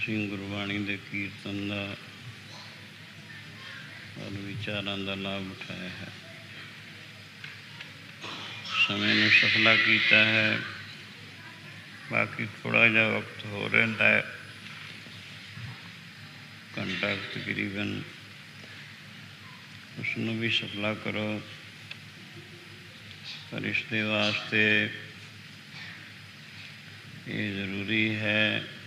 गुरबाणी के कीर्तन का और विचारों का लाभ उठाया है। समय ने सफला किया है। बाकी थोड़ा जा वक्त हो रहा है, घंटा तकरीबन, उसनों भी सफला करो। पर इसके वास्ते ये जरूरी है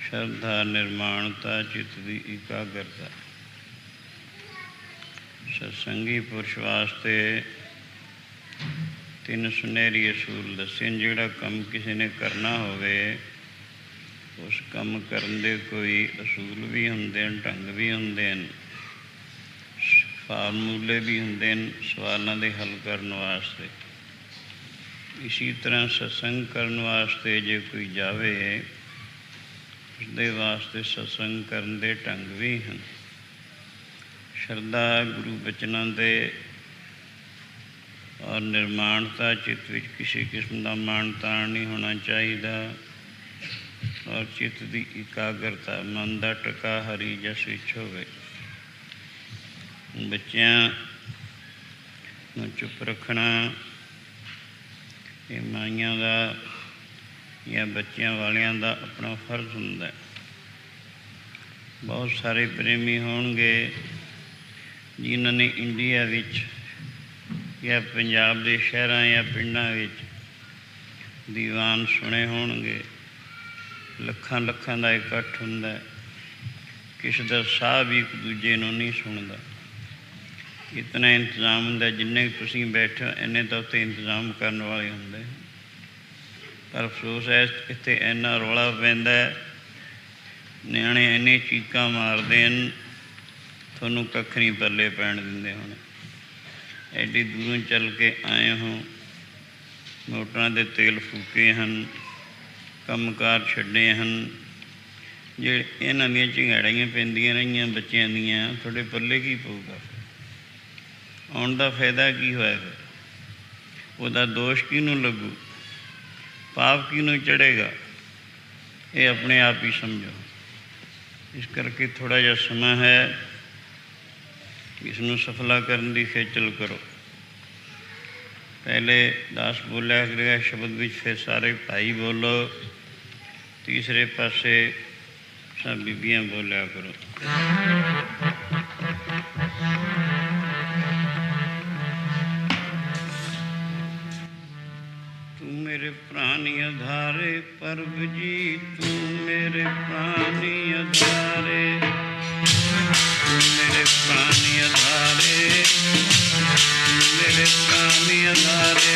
श्रद्धा, निर्माणता, चित्त की एकाग्रता। सत्संगी पुरुष वास्ते तीन सुनहरी असूल दसे। जिहड़ा कम किसी ने करना होवे उस कम करन दे कोई असूल भी हुंदे न, ढंग भी हुंदे न, फार्मूले भी हुंदे न सवालों के हल करने वास्ते। इसी तरह सत्संग करने वास्ते जे कोई जावे उसके वास्ते सत्संग करने के ढंग भी हैं। श्रद्धा गुरु बचनों के और निर्माणता चित्त विच किसी किस्म का मान ताण नहीं होना चाहिए और चित्त की एकाग्रता मन का टका हरी जस विच होवे। बच्चों नूं चुप रखना ये माइयां का या बच्चों वालियां का अपना फर्ज हुंदा है। बहुत सारे प्रेमी होणगे जिन्होंने इंडिया विच या पंजाब के शहरों या पिंडां विच दीवान सुने होणगे। लखां लखां का इकट्ठ हुंदा है, किसी का साह भी एक दूजे नूं नहीं सुनदा। इतना इंतजाम होंगे जिन्ने तुसीं बैठे इन्ने तो उत्ते इंतजाम करने वाले होंगे। पर अफसोस है इत्थे इन्ना रौला पैंदा है, नियाणे इन्ने चीकां मारदे हैं, थोनू कख नहीं पल्ले पैण दिंदे। हुण एडी दूरों चल के आए हो, मोटरां दे तेल फूके हैं, कंमकार छड्डे हैं, जे इन्हां दीयां झंगड़ाइयां पैंदियां रहियां बच्चों दीयां, थोड़े पल्ले की पऊगा? आउण दा फायदा की होया? उहदा दोष किहनूं लगू, पाप किहनूं चढ़ेगा? ये अपने आप ही समझो। इस करके थोड़ा जिहा समा है, इसनूं सफला करने की खेचल करो। पहले दास बोलिया करेगा शब्द विच, फिर सारे भाई बोलो, तीसरे पासे सब बीबियां बोलिया करो। मेरे प्राणी आधारे परब जी, तू मेरे प्राणी आधारे, तू मेरे प्राणी आधारे, मेरे प्राणी आधारे।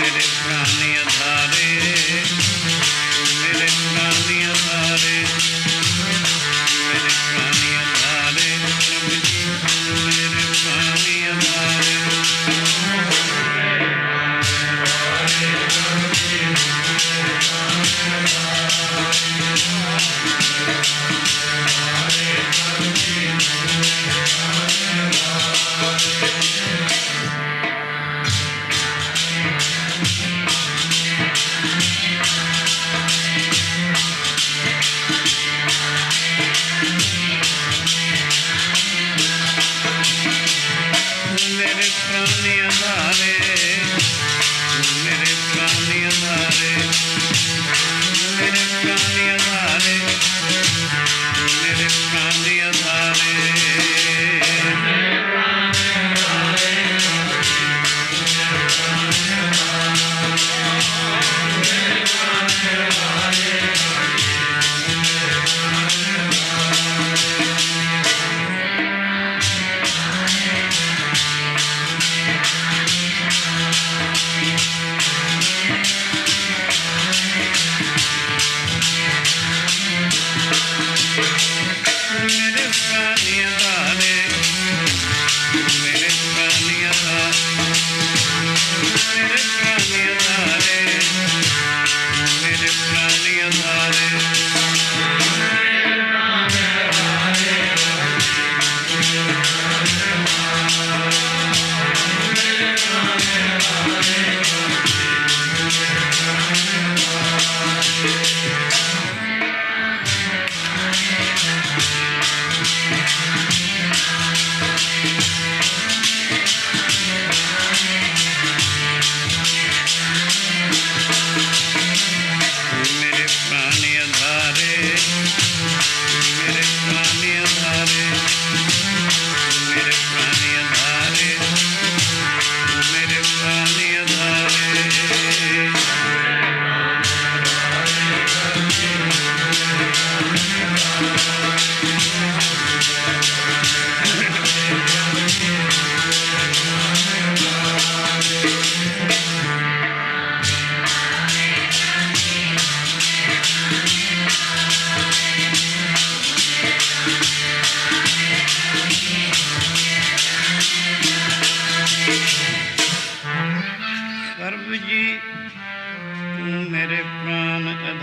मेरे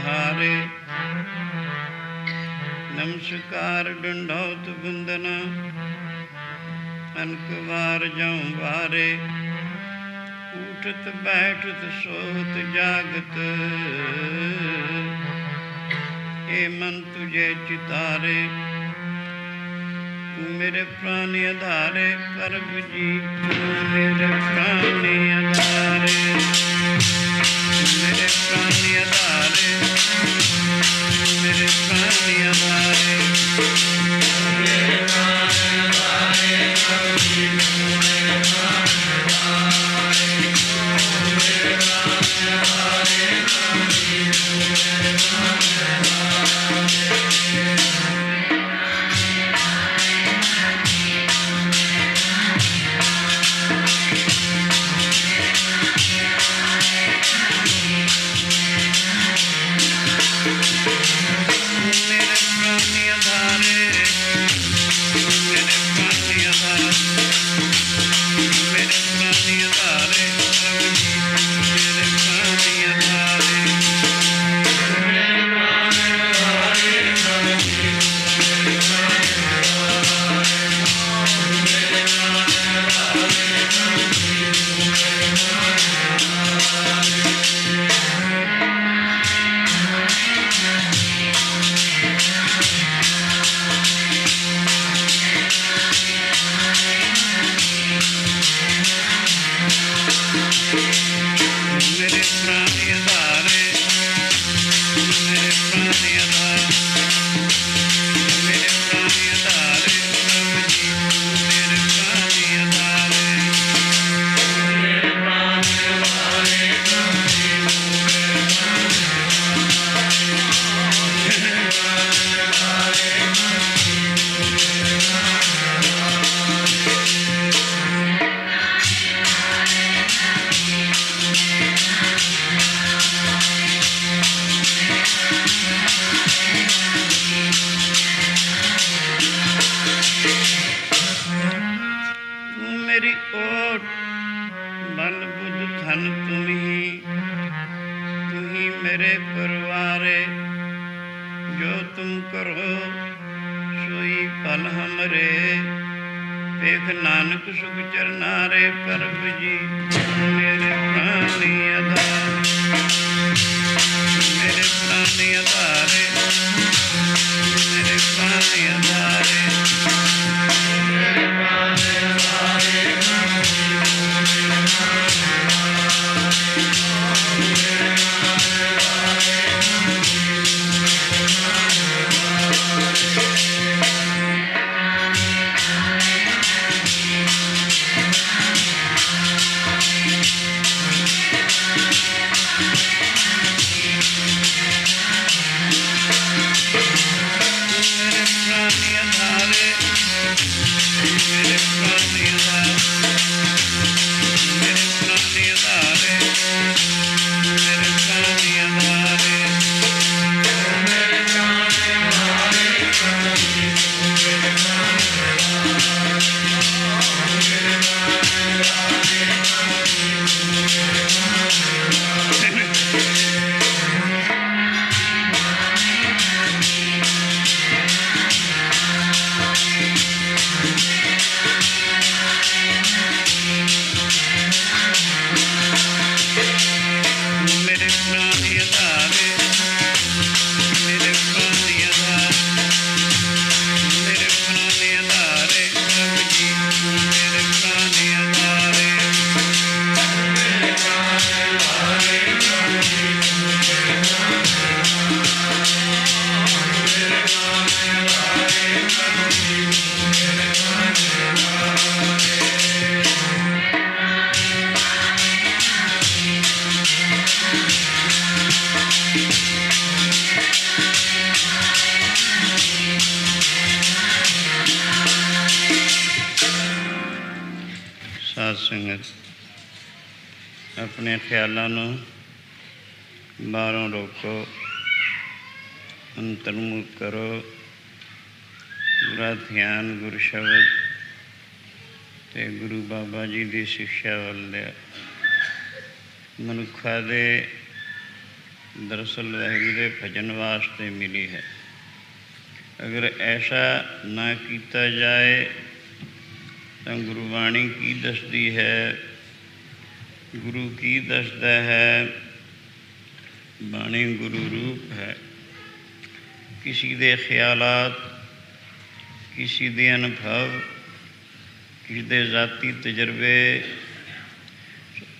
हारे। नमस्कार डंडौत बंदना अनक बार जाऊं बारे। उठत बैठत सोत जागत हे मन तुझे चितारे। तू मेरे प्राणी आधारे प्रभु जी, तू मेरे प्राणी आधारे, मेरे प्राणी आधारे, मेरे प्राणी आधारे, मेरे प्राणी आधारे प्रभु जी, मेरे प्राणी आधारे, मेरे प्राणी आधारे प्रभु जी, मेरे प्राणी आधारे। ਸਾਧ ਸੰਗਤ ਆਪਣੇ ਖਿਆਲਾਂ ਨੂੰ ਬਾਹਰੋਂ ਰੋਕੋ, ਅੰਤਰਮੁਖ ਕਰੋ, ਪੂਰਾ ਧਿਆਨ ਗੁਰੂ ਸ਼ਬਦ ਅਤੇ ਗੁਰੂ ਬਾਬਾ ਜੀ ਦੀ ਸਿੱਖਿਆ ਵੱਲ ਲਿਆ। ਮਨੁੱਖਾਂ ਦੇ दरअसल वाहिगुरू के भजन वास्ते मिली है। अगर ऐसा ना किया जाए तो गुरबाणी की दसदी है, गुरु की दसदा है, बाणी गुरु रूप है। किसी दे ख्यालात, किसी दे अनुभव, किसी दे जाती तजर्बे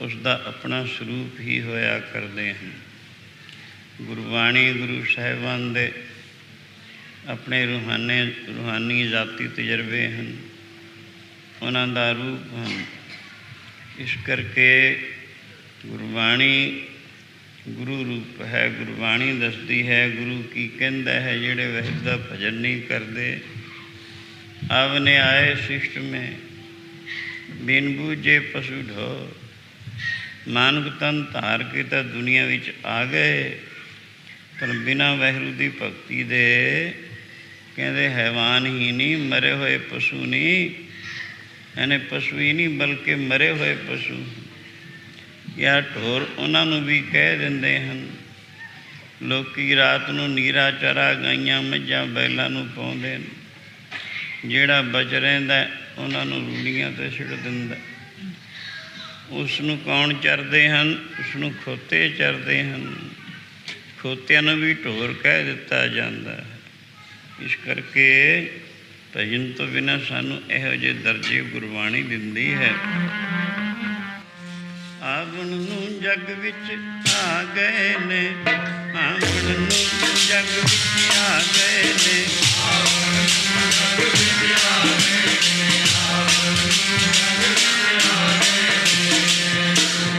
उसका अपना स्वरूप ही होया करते हैं। गुरबाणी गुरु साहिबान दे अपने रूहानी जाती तजर्बे हैं, उन्हां दा रूप हैं। इस करके गुरबाणी गुरु रूप है। गुरबाणी दसदी है गुरु की कहंदा है, जिहड़े वाहिगुरू दा भजन नहीं करते। आवने आए शिष्ट में बिन बूझे पशु ढोर, मानक तन धार के तो दुनिया विच आ गए, पर बिना वाहिगुरू की भगती दे कहते हैवान ही नहीं, मरे हुए पशु नहीं, यानी पशु ही नहीं बल्कि मरे हुए पशु या ढोर उन्होंने भी कह देंदे हैं। लोकी रात नूं नीरा चारा गाइयां मझां बैलां नूं पाउंदे ने, जिहड़ा बच रहिंदा उन्होंने रूड़ियां ते छिड़ दिंदा। उसनूं कौन चरदे हैं? उसनूं खोते चरदे हैं। खोतिਆਂ ਨੂੰ भी ढोर कह दिता जाता है। इस करके भजन तो बिना सानू इहो ਜਿਹੇ दर्जे गुरबाणी दिंदी है। आवण नूं जग विच आ गए ने, आवण नूं जग विच आ गए ने, आवण नूं जग विच आ गए ने, आवण नूं जग विच आ गए ने।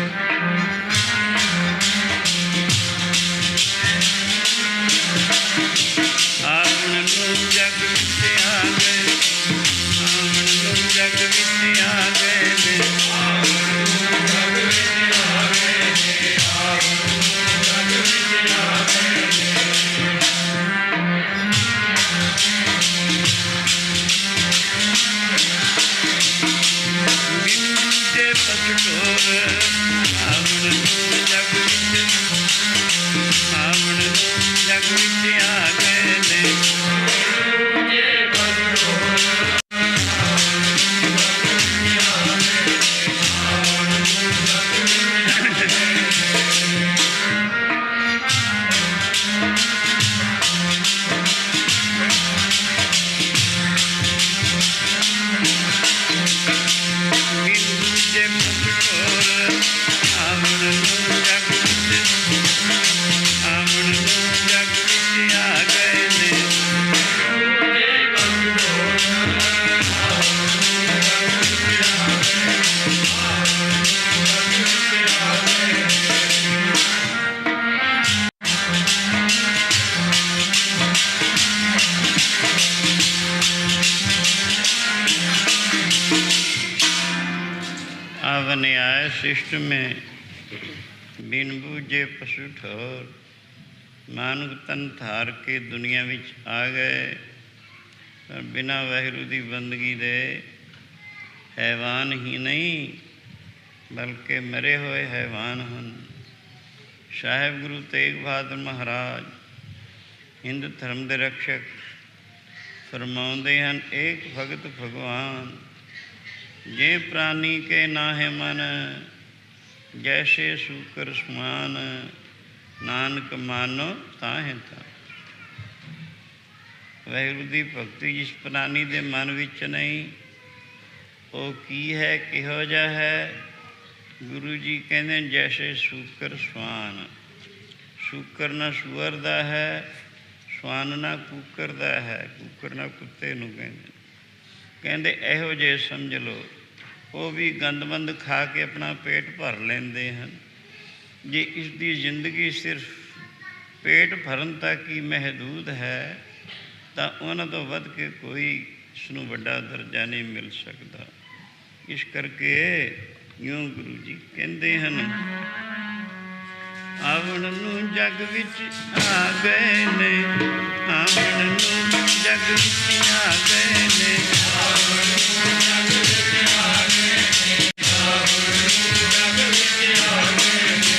आवण नूं जग विच आ गए, आवण नूं जग विच आ गए ने, आवण नूं जग विच आ गए ने, आवण नूं जग विच आ गए ने। बिन बूझे पशु ढोर, आवण नूं जग विच, आवण नूं जग विच आ गए ने। आवने आए शिष्ट में बिन बूझे पशु ठोर, मानुक तन थार के दुनिया विच आ गए, पर बिना वाहिगुरू की बंदगी दे हैवान ही नहीं बल्कि मरे हुए हैवान हैं। साहिब गुरु तेग बहादुर महाराज हिंद धर्म के रक्षक फरमाउंदे हैं, एक भगत भगवान जे प्राणी के नाहे मन, जैसे सूकर समान, नानक मानो ताहे ता। वाहिगुरू की भगती जिस प्राणी के मन विच नहीं, वो की है, किहो जिहा है? गुरु जी कहते जैसे सूकर सवान। सूकर ना सूअर दा है, सवान ना कूकर दा है, कूकर ना कुत्ते नूं कहते इहो जे समझ लो। वो भी गंदमंद खा के अपना पेट भर लेंदे हैं। जे इसकी जिंदगी सिर्फ पेट भरन तक ही महदूद है तो उन्हां तो वध के कोई इसनूं वड्डा दर्जा नहीं मिल सकता। इस करके यूं गुरु जी कहते हैं, आवण नूं जग विच आ गए ने, आवण नूं जग विच आ गए ने, आवण नूं जग विच आ गए ने, आवण नूं जग विच आ गए ने।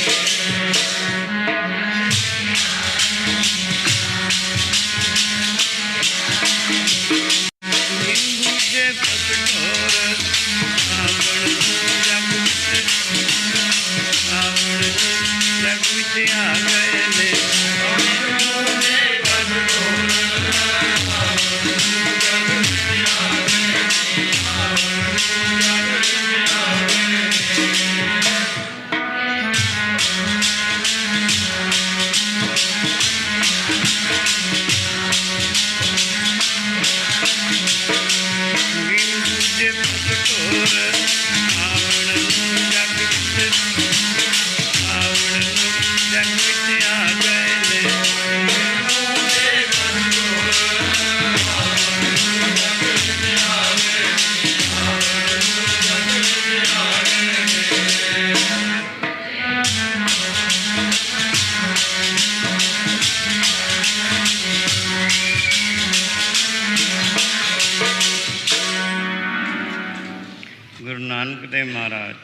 महाराज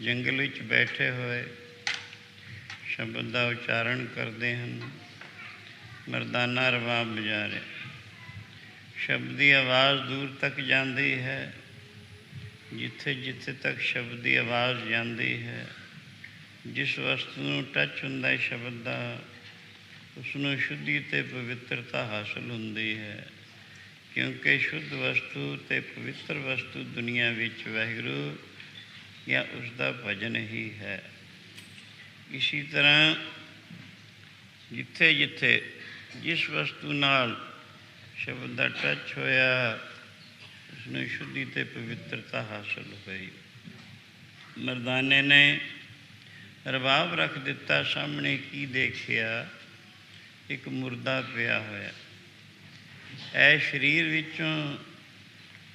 जंगल विच बैठे हुए शब्द का उच्चारण करते हैं। मर्दाना रबाब बजा रहे, शब्द की आवाज़ दूर तक जाती है। जिथे जिथे तक शब्द की आवाज़ जाती है, जिस वस्तु में टच होंदा है शब्द का, उसनों शुद्धि ते पवित्रता हासिल होंदी है। क्योंकि शुद्ध वस्तु ते पवित्र वस्तु दुनिया विच वाहिगुरू या उसका भजन ही है। इसी तरह जिथे जिथे जिस वस्तु नाल शब्द का टच होया, उसने शुद्धि ते पवित्रता हासिल हुई। मर्दाने ने रबाब रख दिता, सामने की देखिया, एक मुर्दा पिया होया। ऐ शरीर विचों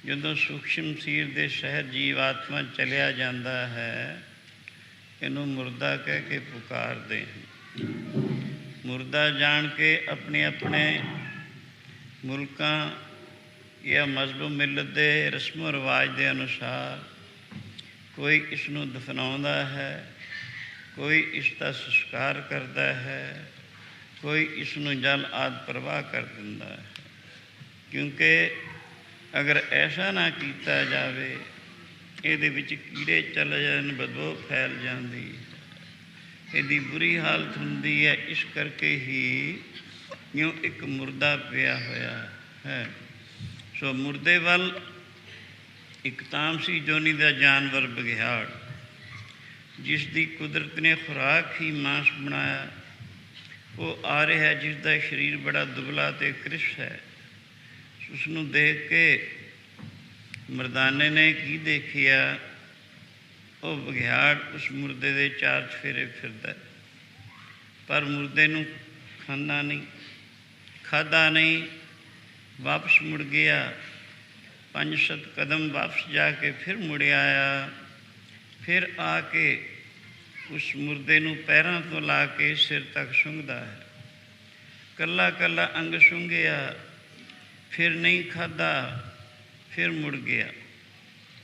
जदों सूक्ष्म शरीर के शहर जीव आत्मा चलिया जाता है, इनू मुर्दा कह के पुकारते हैं। मुर्दा जान के अपने अपने मुल्कां या मजहब मिलत के रस्मों रिवाज के अनुसार कोई इसनू दफनाउंदा है, कोई इसका संस्कार करता है, कोई इसनू जल आदि प्रवाह कर दिंदा है। क्योंकि अगर ऐसा ना किया जाए, ये कीड़े चल जान, बदबू फैल जाती है, यदी बुरी हालत होंदी है। इस करके ही यूँ एक मुर्दा पिया होया है। सो मुर्दे वाल एक तामसी जोनी का जानवर बघियाड़, जिसकी कुदरत ने खुराक ही मांस बनाया, वो आ रहा है, जिसका शरीर बड़ा दुबला ते कृश है। उसनू देख के मर्दाने ने की देखिया, वो बघियाड़ उस मुर्दे के चार चफेरे फिरदा, पर मुर्दे नू खांदा नहीं, खादा नहीं, वापस मुड़ गया। 5-7 कदम वापस जाके फिर मुड़ आया, फिर आके उस मुर्दे नू पैरों तो ला के सिर तक सूंघदा है। कला कला अंग सूंघिया, फिर नहीं खादा, फिर मुड़ गया।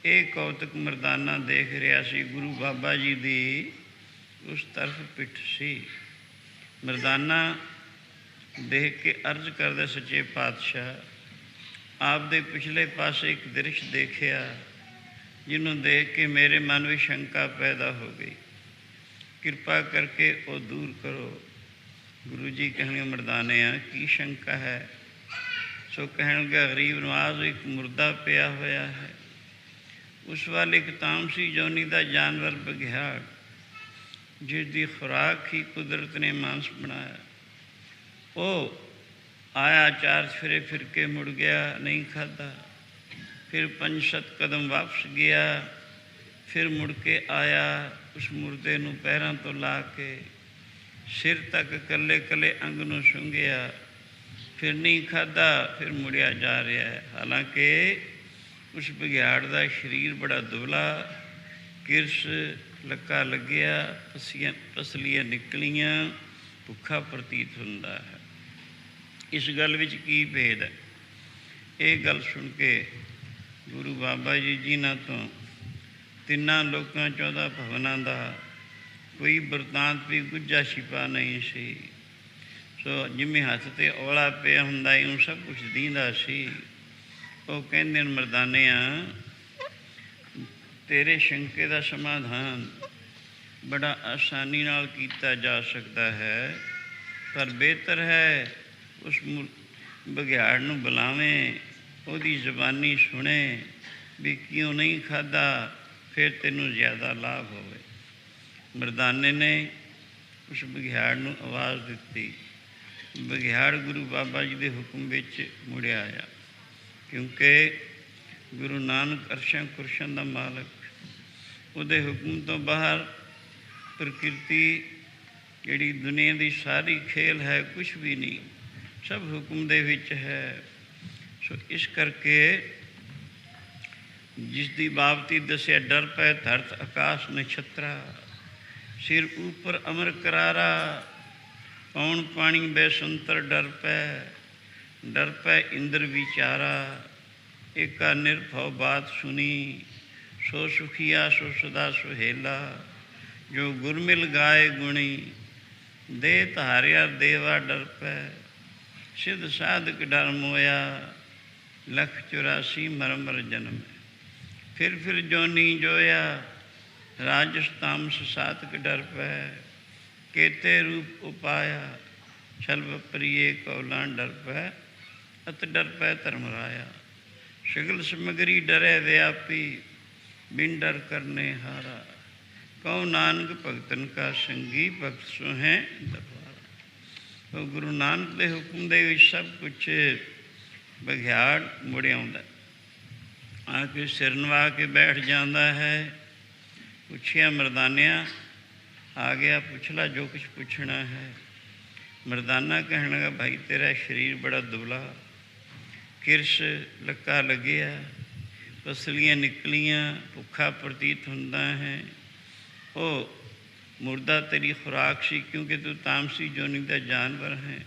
एक कौतक मर्दाना देख रहा सी। गुरु बाबा जी दी उस तरफ पिठ सी। मर्दाना देख के अर्ज करदा, सच्चे पातशाह, आप दे पिछले पासे एक दृश्य देखिया, जिन्हों देख के मेरे मन में शंका पैदा हो गई। कृपा करके वो दूर करो। गुरु जी कहने मर्दाने की शंका है? सो कहन लगा, गरीब नवाज एक मुर्दा पिया होया है। उस वाले एक तामसी जोनी का जानवर बघियाड़, जिसकी खुराक ही कुदरत ने मांस बनाया, वो आया, 4 फेरे फिर के मुड़ गया, नहीं खादा। फिर 5-7 कदम वापस गया, फिर मुड़ के आया, उस मुर्दे नू पैरों तो ला के सिर तक कले कले अंग नू सूंघिया, फिर नहीं खादा, फिर मुड़िया जा रहा है। हालांकि उस बघियाड़ का शरीर बड़ा दुबला, किरस लक्का लग्या, पसलियाँ निकलियाँ, भुखा प्रतीत होंदा है। इस गल विच की भेद है? ये गल सुन के गुरु बाबा जी जिन्हां तो 3 लोकां 14 भवनां दा कोई बरतांत भी गुज्जा छिपा नहीं सी। सो जिमें हथ ते औला पिया हुंदा यूं सब कुछ दींदा सी। वो कहंदे मर्दाने, तेरे शंके का समाधान बड़ा आसानी नाल कीता जा सकता है, पर बेहतर है उस बघियाड़ नू बुलावें, ओदी जबानी सुने भी क्यों नहीं खादा, फिर तेनू ज़्यादा लाभ होवे। मर्दाने ने उस बघियाड़ नू आवाज़ दिती। बघियाड़ गुरु बाबा जी के हुक्म विच मुड़िया आया, क्योंकि गुरु नानक अरशां कुरशां दा मालक, उहदे हुक्म तो बाहर प्रकृति जिहड़ी दुनिया की सारी खेल है कुछ भी नहीं, सब हुक्म दे विच है। सो इस करके जिसकी बाबती दसिया, डर पै धरत आकाश नक्षत्रा, सिर ऊपर अमर करारा, पौन पानी बैसंतर डर पै इंद्र विचारा, एका निर्भव बात सुनी, सो सुखिया सो सदा सुहेला। जो गुरमिल गाए गुणी, दे धारिया देवा डर पै। सिद्ध साधक डर मोया, लख 84 मर मर जन्म। फिर जोनी जोया, राजस तामस सातक डर पै। केते रूप उपाया, छल प्रिय कौलां डर पै। अत डर पै धर्मराया। सगल समगरी डरै व्यापी, बिन डर करने हारा। कहो नानक भगतन का संगी, भगत सो है दरबारा। तो गुरु नानक के हुक्म दे सब कुछ बघियाड़ मुड़ आउंदा, आके सिर नवा के बैठ जाता है। पुछिया मरदानिया, आ गया पुछ ला जो कुछ पूछना है। मरदाना कहने लगा, भाई तेरा शरीर बड़ा दुबला, किरस लक्का लगिया, पसलियाँ निकलियाँ, भुखा प्रतीत होता है। ओ मुर्दा तेरी खुराक सी, क्योंकि तू तामसी जोनी का जानवर है।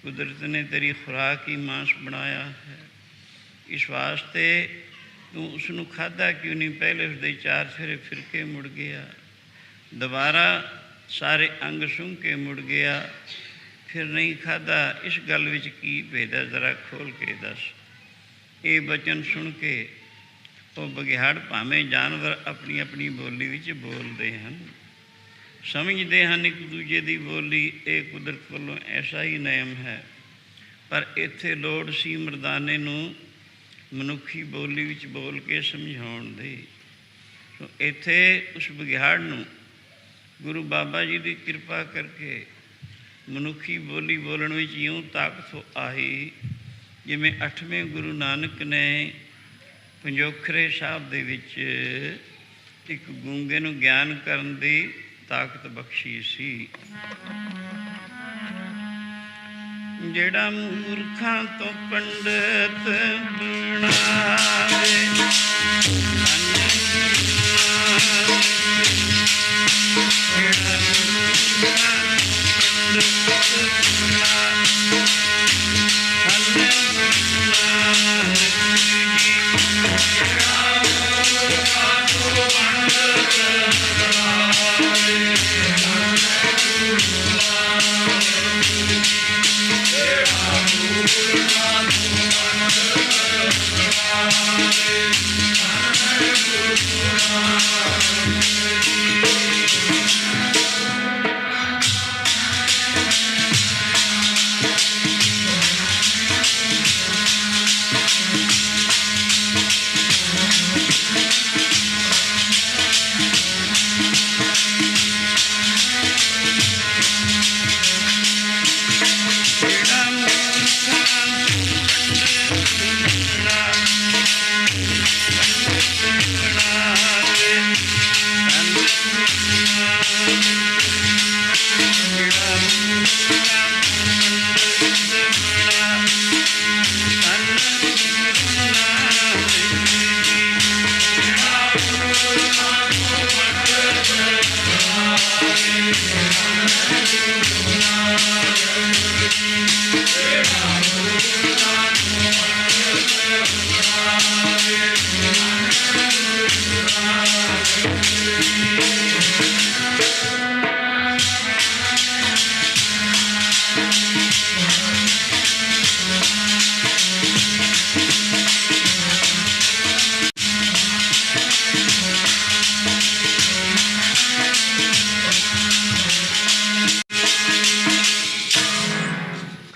कुदरत ने तेरी खुराक ही मांस बनाया है। इस वास्ते तू उसनू खाधा क्यों नहीं? पहले उसके 4 फेरे फिर के मुड़ गया, दोबारा सारे अंग सूंघ के मुड़ गया, फिर नहीं खाधा। इस गल विच की भेद है, जरा खोल के दस। ये बचन सुन के वो बघियाड़ भावें जानवर अपनी अपनी बोली विच बोलते हैं, समझते हैं एक दूजे की बोली। ये कुदरत वालों ऐसा ही नियम है। पर इत्थे लोड़ सी मरदाने नू मनुखी बोली विच बोल के समझाउण दी। तो इत्थे उस बघियाड़ नू गुरु बाबा जी की कृपा करके मनुखी बोली बोलण विच यूँ ताकत आई, जिमें 8वें गुरु नानक ने पंजोखरे साहब दे विच एक गूंगे नू ज्ञान करन दी ताकत बख्शी सी। जेड़ा मूर्खां तो पंडित बनावे, जेड़ा मूर्खां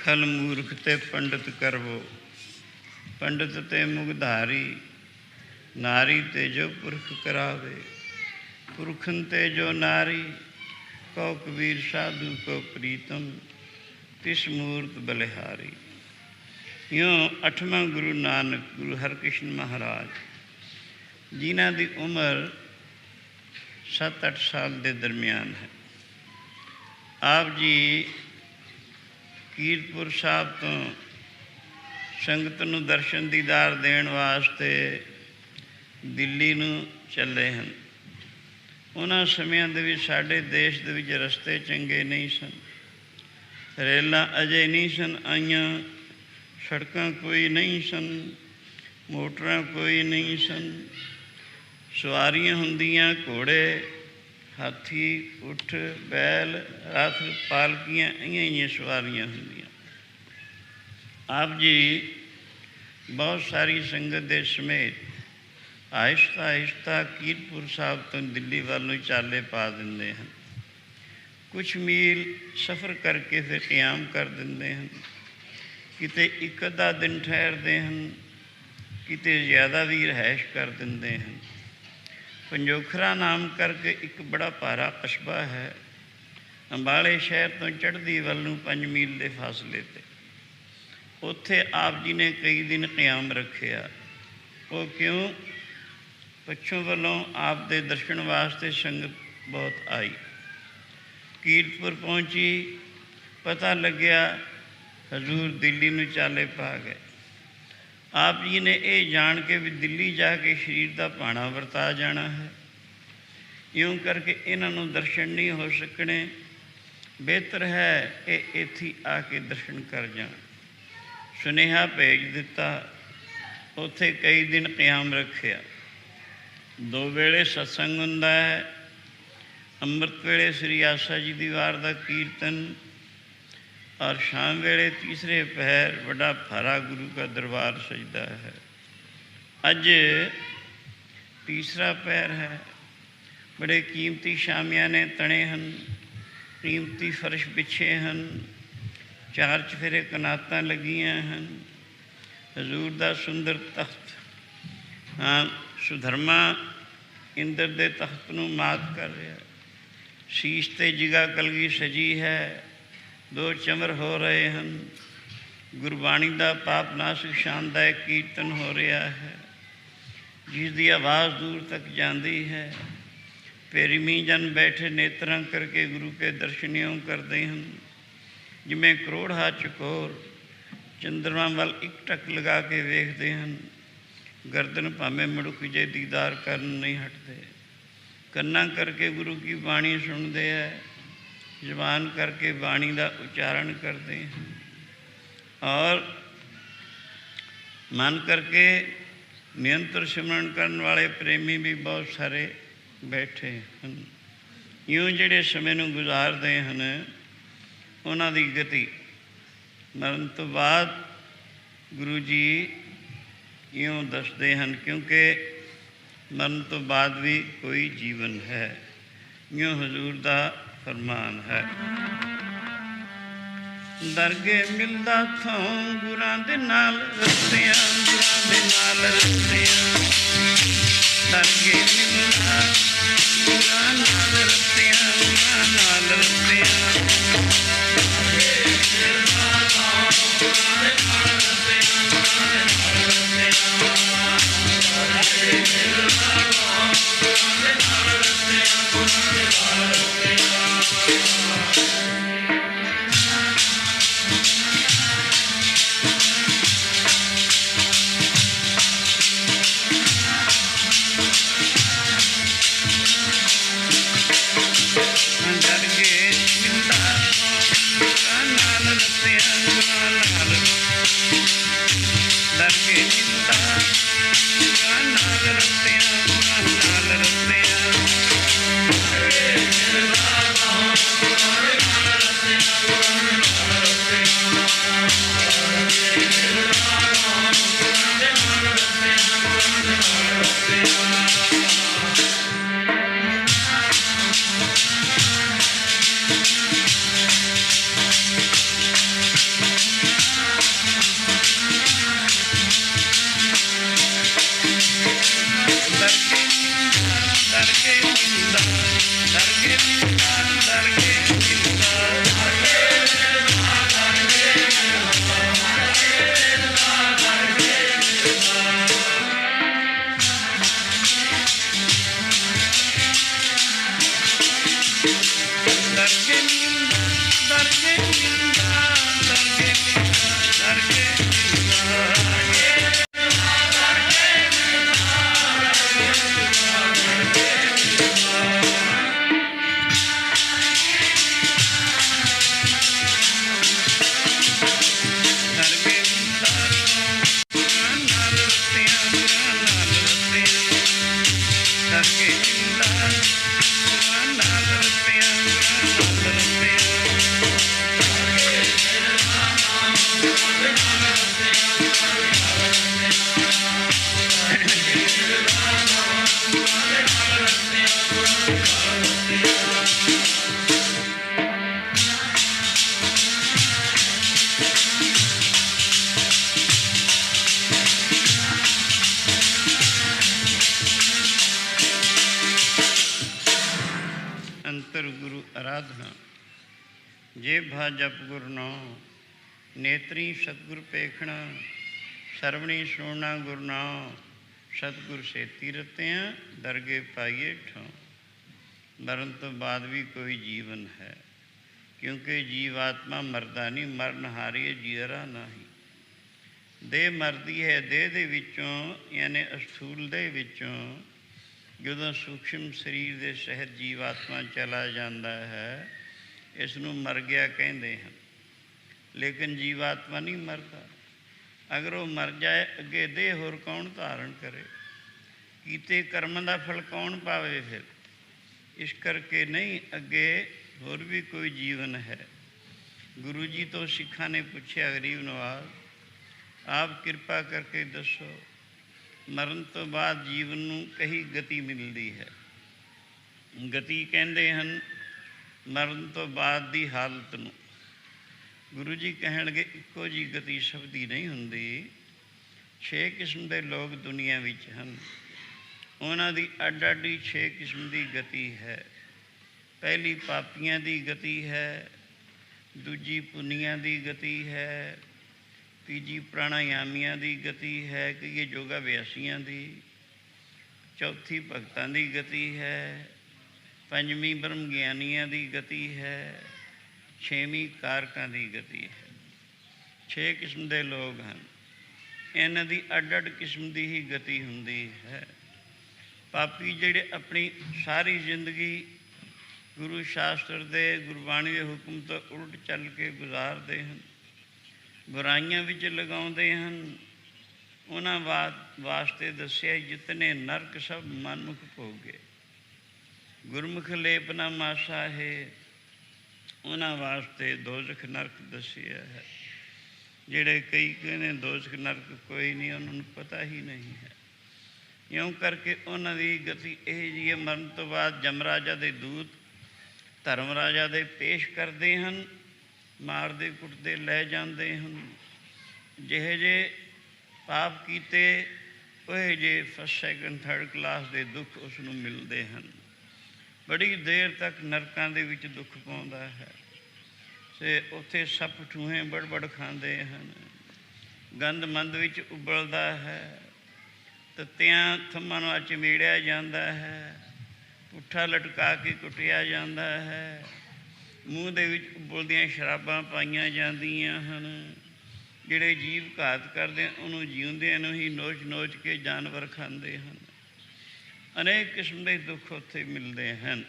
खल मूर्ख ते पंडित करवो, पंडित ते मुगधारी, नारी ते जो पुरख करावे। पुरखन ते जो नारी, कौ कबीर साधु को प्रीतम, तिस मूर्त बलिहारी। यूँ 8वां गुरु नानक गुरु हरकृष्ण महाराज, जिन्हां दी उम्र 7-8 साल के दरमियान है। आप जी कीरतपुर साहब तो संगत नूं दर्शन दीदार देण वास्ते दिल्ली नूं चले हैं। उन्हां समयां दे विच साडे देश दे विच रस्ते चंगे नहीं सन, रेलां अजे नहीं सन आईयां, सड़कां कोई नहीं सन, मोटरां कोई नहीं सन। ਸਵਾਰੀਆਂ ਹੁੰਦੀਆਂ ਘੋੜੇ, ਹਾਥੀ, ਊਠ, ਬੈਲ, ਰਥ, ਪਾਲਕੀਆਂ, ਇਹੀਆਂ ਸਵਾਰੀਆਂ ਹੁੰਦੀਆਂ। ਆਪ ਜੀ ਬਹੁਤ ਸਾਰੀ ਸੰਗਤ ਦੇ ਸਮੇਤ ਆਹਿਸਤਾ ਆਹਿਸਤਾ ਕੀਰਤਪੁਰ ਸਾਹਿਬ ਤੋਂ ਦਿੱਲੀ ਵੱਲ ਨੂੰ ਚਾਲੇ ਪਾ ਦਿੰਦੇ ਹਨ। ਕੁਛ ਮੀਲ ਸਫ਼ਰ ਕਰਕੇ ਫਿਰ ਕਿਆਮ ਕਰ ਦਿੰਦੇ ਹਨ। ਕਿਤੇ ਇੱਕ ਅੱਧਾ ਦਿਨ ਠਹਿਰਦੇ ਹਨ, ਕਿਤੇ ਜ਼ਿਆਦਾ ਵੀ ਰਿਹਾਇਸ਼ ਕਰ ਦਿੰਦੇ ਹਨ। ਪੰਜੋਖਰਾ ਨਾਮ ਕਰਕੇ ਇੱਕ ਬੜਾ ਭਾਰਾ ਕਸਬਾ ਹੈ, ਅੰਬਾਲੇ ਸ਼ਹਿਰ ਤੋਂ ਚੜ੍ਹਦੀ ਵੱਲ ਨੂੰ 5 ਮੀਲ ਦੇ ਫਾਸਲੇ 'ਤੇ। ਉੱਥੇ ਆਪ ਜੀ ਨੇ ਕਈ ਦਿਨ ਕਿਆਮ ਰੱਖਿਆ। ਉਹ ਕਿਉਂ? ਪੱਛੋਂ ਵੱਲੋਂ ਆਪ ਦੇ ਦਰਸ਼ਨ ਵਾਸਤੇ ਸੰਗਤ ਬਹੁਤ ਆਈ। ਕੀਰਤਪੁਰ ਪਹੁੰਚੀ, ਪਤਾ ਲੱਗਿਆ ਹਜ਼ੂਰ ਦਿੱਲੀ ਨੂੰ ਚਾਲੇ ਪਾ ਗਏ। ਆਪ ਜੀ ਨੇ ਇਹ ਜਾਣ ਕੇ ਵੀ ਦਿੱਲੀ ਜਾ ਕੇ ਸਰੀਰ ਦਾ ਭਾਣਾ ਵਰਤਾ ਜਾਣਾ ਹੈ, ਇਉਂ ਕਰਕੇ ਇਹਨਾਂ ਨੂੰ ਦਰਸ਼ਨ ਨਹੀਂ ਹੋ ਸਕਣੇ। ਬਿਹਤਰ ਹੈ ਇਹ ਇੱਥੇ ਆ ਕੇ ਦਰਸ਼ਨ ਕਰ ਜਾਣ। ਸੁਨੇਹਾ ਭੇਜ ਦਿੱਤਾ। ਉੱਥੇ ਕਈ ਦਿਨ ਕਿਆਮ ਰੱਖਿਆ। 2 ਵੇਲੇ ਸਤਸੰਗ ਹੁੰਦਾ ਹੈ। ਅੰਮ੍ਰਿਤ ਵੇਲੇ ਸ੍ਰੀ ਆਸਾ ਜੀ ਦੀ ਵਾਰ ਦਾ ਕੀਰਤਨ, ਔਰ ਸ਼ਾਮ ਵੇਲੇ ਤੀਸਰੇ ਪਹਿਰ ਵੱਡਾ ਭਾਰਾ ਗੁਰੂ ਦਾ ਦਰਬਾਰ ਸਜਦਾ ਹੈ। ਅੱਜ ਤੀਸਰਾ ਪਹਿਰ ਹੈ। ਬੜੇ ਕੀਮਤੀ ਸ਼ਾਮਿਆਨੇ ਤਣੇ ਹਨ, ਕੀਮਤੀ ਫਰਸ਼ ਵਿਛੇ ਹਨ, 4 ਚੁਫੇਰੇ ਕਨਾਤਾਂ ਲੱਗੀਆਂ ਹਨ। ਹਜ਼ੂਰ ਦਾ ਸੁੰਦਰ ਤਖਤ, ਹਾਂ, ਸੁਧਰਮਾ ਇੰਦਰ ਦੇ ਤਖਤ ਨੂੰ ਮਾਤ ਕਰ ਰਿਹਾ। ਸ਼ੀਸ਼ 'ਤੇ ਜਿਗਾ ਕਲਗੀ ਸਜੀ ਹੈ। 2 ਚਮਰ ਹੋ ਰਹੇ ਹਨ। ਗੁਰਬਾਣੀ ਦਾ ਪਾਪ ਨਾਸਕ ਸ਼ਾਨਦਾਇਕ ਕੀਰਤਨ ਹੋ ਰਿਹਾ ਹੈ, ਜਿਸ ਦੀ ਆਵਾਜ਼ ਦੂਰ ਤੱਕ ਜਾਂਦੀ ਹੈ। ਪੇਰੀਮੀ ਜਨ ਬੈਠੇ ਨੇਤਰਾਂ ਕਰਕੇ ਗੁਰੂ ਕੇ ਦਰਸ਼ਨ ਇਉਂ ਕਰਦੇ ਹਨ ਜਿਵੇਂ ਕਰੋੜਾ ਚਕੋਰ ਚੰਦਰਮਾ ਵੱਲ ਇੱਕ ਟੱਕ ਲਗਾ ਕੇ ਵੇਖਦੇ ਹਨ। ਗਰਦਨ ਭਾਵੇਂ ਮੜੁੱਕ ਜੇ ਦੀਦਾਰ ਕਰਨ ਨਹੀਂ ਹਟਦੇ। ਕੰਨਾਂ ਕਰਕੇ ਗੁਰੂ ਕੀ ਬਾਣੀ ਸੁਣਦੇ ਹੈ, ਜ਼ੁਬਾਨ ਕਰਕੇ ਬਾਣੀ ਦਾ ਉਚਾਰਨ ਕਰਦੇ ਹਨ, ਔਰ ਮਨ ਕਰਕੇ ਨਿਰੰਤਰ ਸਿਮਰਨ ਕਰਨ ਵਾਲੇ ਪ੍ਰੇਮੀ ਵੀ ਬਹੁਤ ਸਾਰੇ ਬੈਠੇ ਹਨ। ਇਉਂ ਜਿਹੜੇ ਸਮੇਂ ਨੂੰ ਗੁਜ਼ਾਰਦੇ ਹਨ, ਉਹਨਾਂ ਦੀ ਗਤੀ ਮਰਨ ਤੋਂ ਬਾਅਦ ਗੁਰੂ ਜੀ ਇਉਂ ਦੱਸਦੇ ਹਨ, ਕਿਉਂਕਿ ਮਰਨ ਤੋਂ ਬਾਅਦ ਵੀ ਕੋਈ ਜੀਵਨ ਹੈ। ਇਉਂ ਹਜ਼ੂਰ ਦਾ ਫਰਮਾਨ ਹੈ। ਦਰਗੇ ਮਿਲਦਾ ਥੋਂ ਗੁਰਾਂ ਦੇ ਨਾਲ ਰਸਤਿਆਂ, ਗੁਰਾਂ ਦੇ ਨਾਲ ਰਸਤਿਆਂ। ਦਰਗੇ ਮਿਲਦਾ ਗੁਰਾਂ ਨਾਲ ਰਸਤਿਆਂ, ਗੁਰਾਂ ਨਾਲ ਰਸਤਿਆਂ। ਦਰਗੇ ਮਿਲਦਾ ਅਰਾਧਨਾ। ਜੇ ਭਾ ਜਪ ਗੁਰ ਨਾਮ, ਨੇਤਰੀ ਸਤਿਗੁਰ ਪੇਖਣਾ। ਸਰਵਣੀ ਸੁਣਨਾ ਗੁਰ ਨਾਮ, ਸਤਿਗੁਰ ਸੇਤੀ ਰਤਿਆਂ। ਦਰਗੇ ਪਾਈਏ ਠਾਂ। ਮਰਨ ਤੋਂ ਬਾਅਦ ਵੀ ਕੋਈ ਜੀਵਨ ਹੈ, ਕਿਉਂਕਿ ਜੀਵ ਆਤਮਾ ਮਰਦਾ ਨਹੀਂ, ਮਰਨ ਹਾਰੀਏ ਜੀਅਰਾ ਨਹੀਂ। ਦੇਹ ਮਰਦੀ ਹੈ, ਦੇਹ ਦੇ ਵਿੱਚੋਂ ਯਾਨੀ ਅਸਥੂਲ ਦੇ ਵਿੱਚੋਂ ਜਦੋਂ ਸੂਖਸ਼ਮ ਸਰੀਰ ਦੇ ਸਹਿਤ ਜੀਵ ਆਤਮਾ ਚਲਾ ਜਾਂਦਾ ਹੈ, ਇਸ ਨੂੰ ਮਰ ਗਿਆ ਕਹਿੰਦੇ ਹਨ। ਲੇਕਿਨ ਜੀਵ ਆਤਮਾ ਨਹੀਂ ਮਰਦਾ। ਅਗਰ ਉਹ ਮਰ ਜਾਏ, ਅੱਗੇ ਦੇਹ ਹੋਰ ਕੌਣ ਧਾਰਨ ਕਰੇ? ਕੀਤੇ ਕਰਮਾਂ ਦਾ ਫਲ ਕੌਣ ਪਾਵੇ ਫਿਰ? ਇਸ ਕਰਕੇ ਨਹੀਂ, ਅੱਗੇ ਹੋਰ ਵੀ ਕੋਈ ਜੀਵਨ ਹੈ। ਗੁਰੂ ਜੀ ਤੋਂ ਸਿੱਖਾਂ ਨੇ ਪੁੱਛਿਆ, ਗਰੀਬ ਨਵਾਜ਼ ਆਪ ਕਿਰਪਾ ਕਰਕੇ ਦੱਸੋ, ਮਰਨ ਤੋਂ ਬਾਅਦ ਜੀਵਨ ਨੂੰ ਕਹੀ ਗਤੀ ਮਿਲਦੀ ਹੈ? ਗਤੀ ਕਹਿੰਦੇ ਹਨ ਮਰਨ ਤੋਂ ਬਾਅਦ ਦੀ ਹਾਲਤ ਨੂੰ। ਗੁਰੂ ਜੀ ਕਹਿਣਗੇ ਇੱਕੋ ਜਿਹੀ ਗਤੀ ਸਭ ਦੀ ਨਹੀਂ ਹੁੰਦੀ। 6 ਕਿਸਮ ਦੇ ਲੋਕ ਦੁਨੀਆ ਵਿੱਚ ਹਨ, ਉਹਨਾਂ ਦੀ ਅੱਡ ਅੱਡ 6 ਕਿਸਮ ਦੀ ਗਤੀ ਹੈ। ਪਹਿਲੀ ਪਾਪੀਆਂ ਦੀ ਗਤੀ ਹੈ, ਦੂਜੀ ਪੁੰਨੀਆਂ ਦੀ ਗਤੀ ਹੈ, ਤੀਜੀ ਪ੍ਰਾਣਾਯਾਮੀਆਂ ਦੀ ਗਤੀ ਹੈ ਕਿ ਇਹ ਯੋਗਾ ਅਭਿਆਸੀਆਂ ਦੀ, ਚੌਥੀ ਭਗਤਾਂ ਦੀ ਗਤੀ ਹੈ, ਪੰਜਵੀਂ ਬ੍ਰਹਮ ਗਿਆਨੀਆਂ ਦੀ ਗਤੀ ਹੈ, 6ਵੀਂ ਕਾਰਕਾਂ ਦੀ ਗਤੀ ਹੈ। 6 ਕਿਸਮ ਦੇ ਲੋਕ ਹਨ, ਇਹਨਾਂ ਦੀ ਅੱਡ ਅੱਡ ਕਿਸਮ ਦੀ ਹੀ ਗਤੀ ਹੁੰਦੀ ਹੈ। ਪਾਪੀ ਜਿਹੜੇ ਆਪਣੀ ਸਾਰੀ ਜ਼ਿੰਦਗੀ ਗੁਰੂ ਸ਼ਾਸਤਰ ਦੇ, ਗੁਰਬਾਣੀ ਦੇ ਹੁਕਮ ਤੋਂ ਉਲਟ ਚੱਲ ਕੇ ਗੁਜ਼ਾਰਦੇ ਹਨ, ਬੁਰਾਈਆਂ ਵਿੱਚ ਲਗਾਉਂਦੇ ਹਨ, ਉਹਨਾਂ ਵਾਸਤੇ ਦੱਸਿਆ ਜਿਤਨੇ ਨਰਕ ਸਭ ਮਨਮੁਖ ਭੋਗੇ। ਗੁਰਮੁਖ ਲੇਪ ਨਾ ਮਾਸਾ ਹੈ, ਉਹਨਾਂ ਵਾਸਤੇ ਦੋਜ਼ਖ ਨਰਕ ਦੱਸਿਆ ਹੈ। ਜਿਹੜੇ ਕਈ ਕਹਿੰਦੇ ਦੋਜ਼ਖ ਨਰਕ ਕੋਈ ਨਹੀਂ, ਉਹਨਾਂ ਨੂੰ ਪਤਾ ਹੀ ਨਹੀਂ ਹੈ। ਇਉਂ ਕਰਕੇ ਉਹਨਾਂ ਦੀ ਗਤੀ ਇਹ ਜਿਹੀ ਹੈ, ਮਰਨ ਤੋਂ ਬਾਅਦ ਜਮਰਾਜਾ ਦੇ ਦੂਤ ਧਰਮ ਰਾਜਾ ਦੇ ਪੇਸ਼ ਕਰਦੇ ਹਨ, ਮਾਰਦੇ ਕੁੱਟਦੇ ਲੈ ਜਾਂਦੇ ਹਨ। ਜਿਹੇ ਜਿਹੇ ਪਾਪ ਕੀਤੇ ਉਹੇ ਜਿਹੇ ਫਸਟ ਸੈਕਿੰਡ ਥਰਡ ਕਲਾਸ ਦੇ ਦੁੱਖ ਉਸ ਨੂੰ ਮਿਲਦੇ ਹਨ। ਬੜੀ ਦੇਰ ਤੱਕ ਨਰਕਾਂ ਦੇ ਵਿੱਚ ਦੁੱਖ ਪਾਉਂਦਾ ਹੈ ਤੇ ਉੱਥੇ ਸੱਪ ਠੂਹੇ ਬੜਬੜ ਖਾਂਦੇ ਹਨ, ਗੰਦ ਮੰਦ ਵਿੱਚ ਉਬਲਦਾ ਹੈ, ਤੱਤਿਆਂ ਥੰਮਾਂ ਨਾਲ ਚਮੇੜਿਆ ਜਾਂਦਾ ਹੈ, ਪੁੱਠਾ ਲਟਕਾ ਕੇ ਕੁੱਟਿਆ ਜਾਂਦਾ ਹੈ, ਮੂੰਹ ਦੇ ਵਿੱਚ ਉਬਲਦੀਆਂ ਸ਼ਰਾਬਾਂ ਪਾਈਆਂ ਜਾਂਦੀਆਂ ਹਨ। ਜਿਹੜੇ ਜੀਵ ਘਾਤ ਕਰਦੇ ਉਹਨੂੰ ਜਿਉਂਦਿਆਂ ਨੂੰ ਹੀ ਨੋਚ ਨੋਚ ਕੇ ਜਾਨਵਰ ਖਾਂਦੇ ਹਨ। ਅਨੇਕ ਕਿਸਮ ਦੇ ਦੁੱਖ ਉੱਥੇ ਮਿਲਦੇ ਹਨ।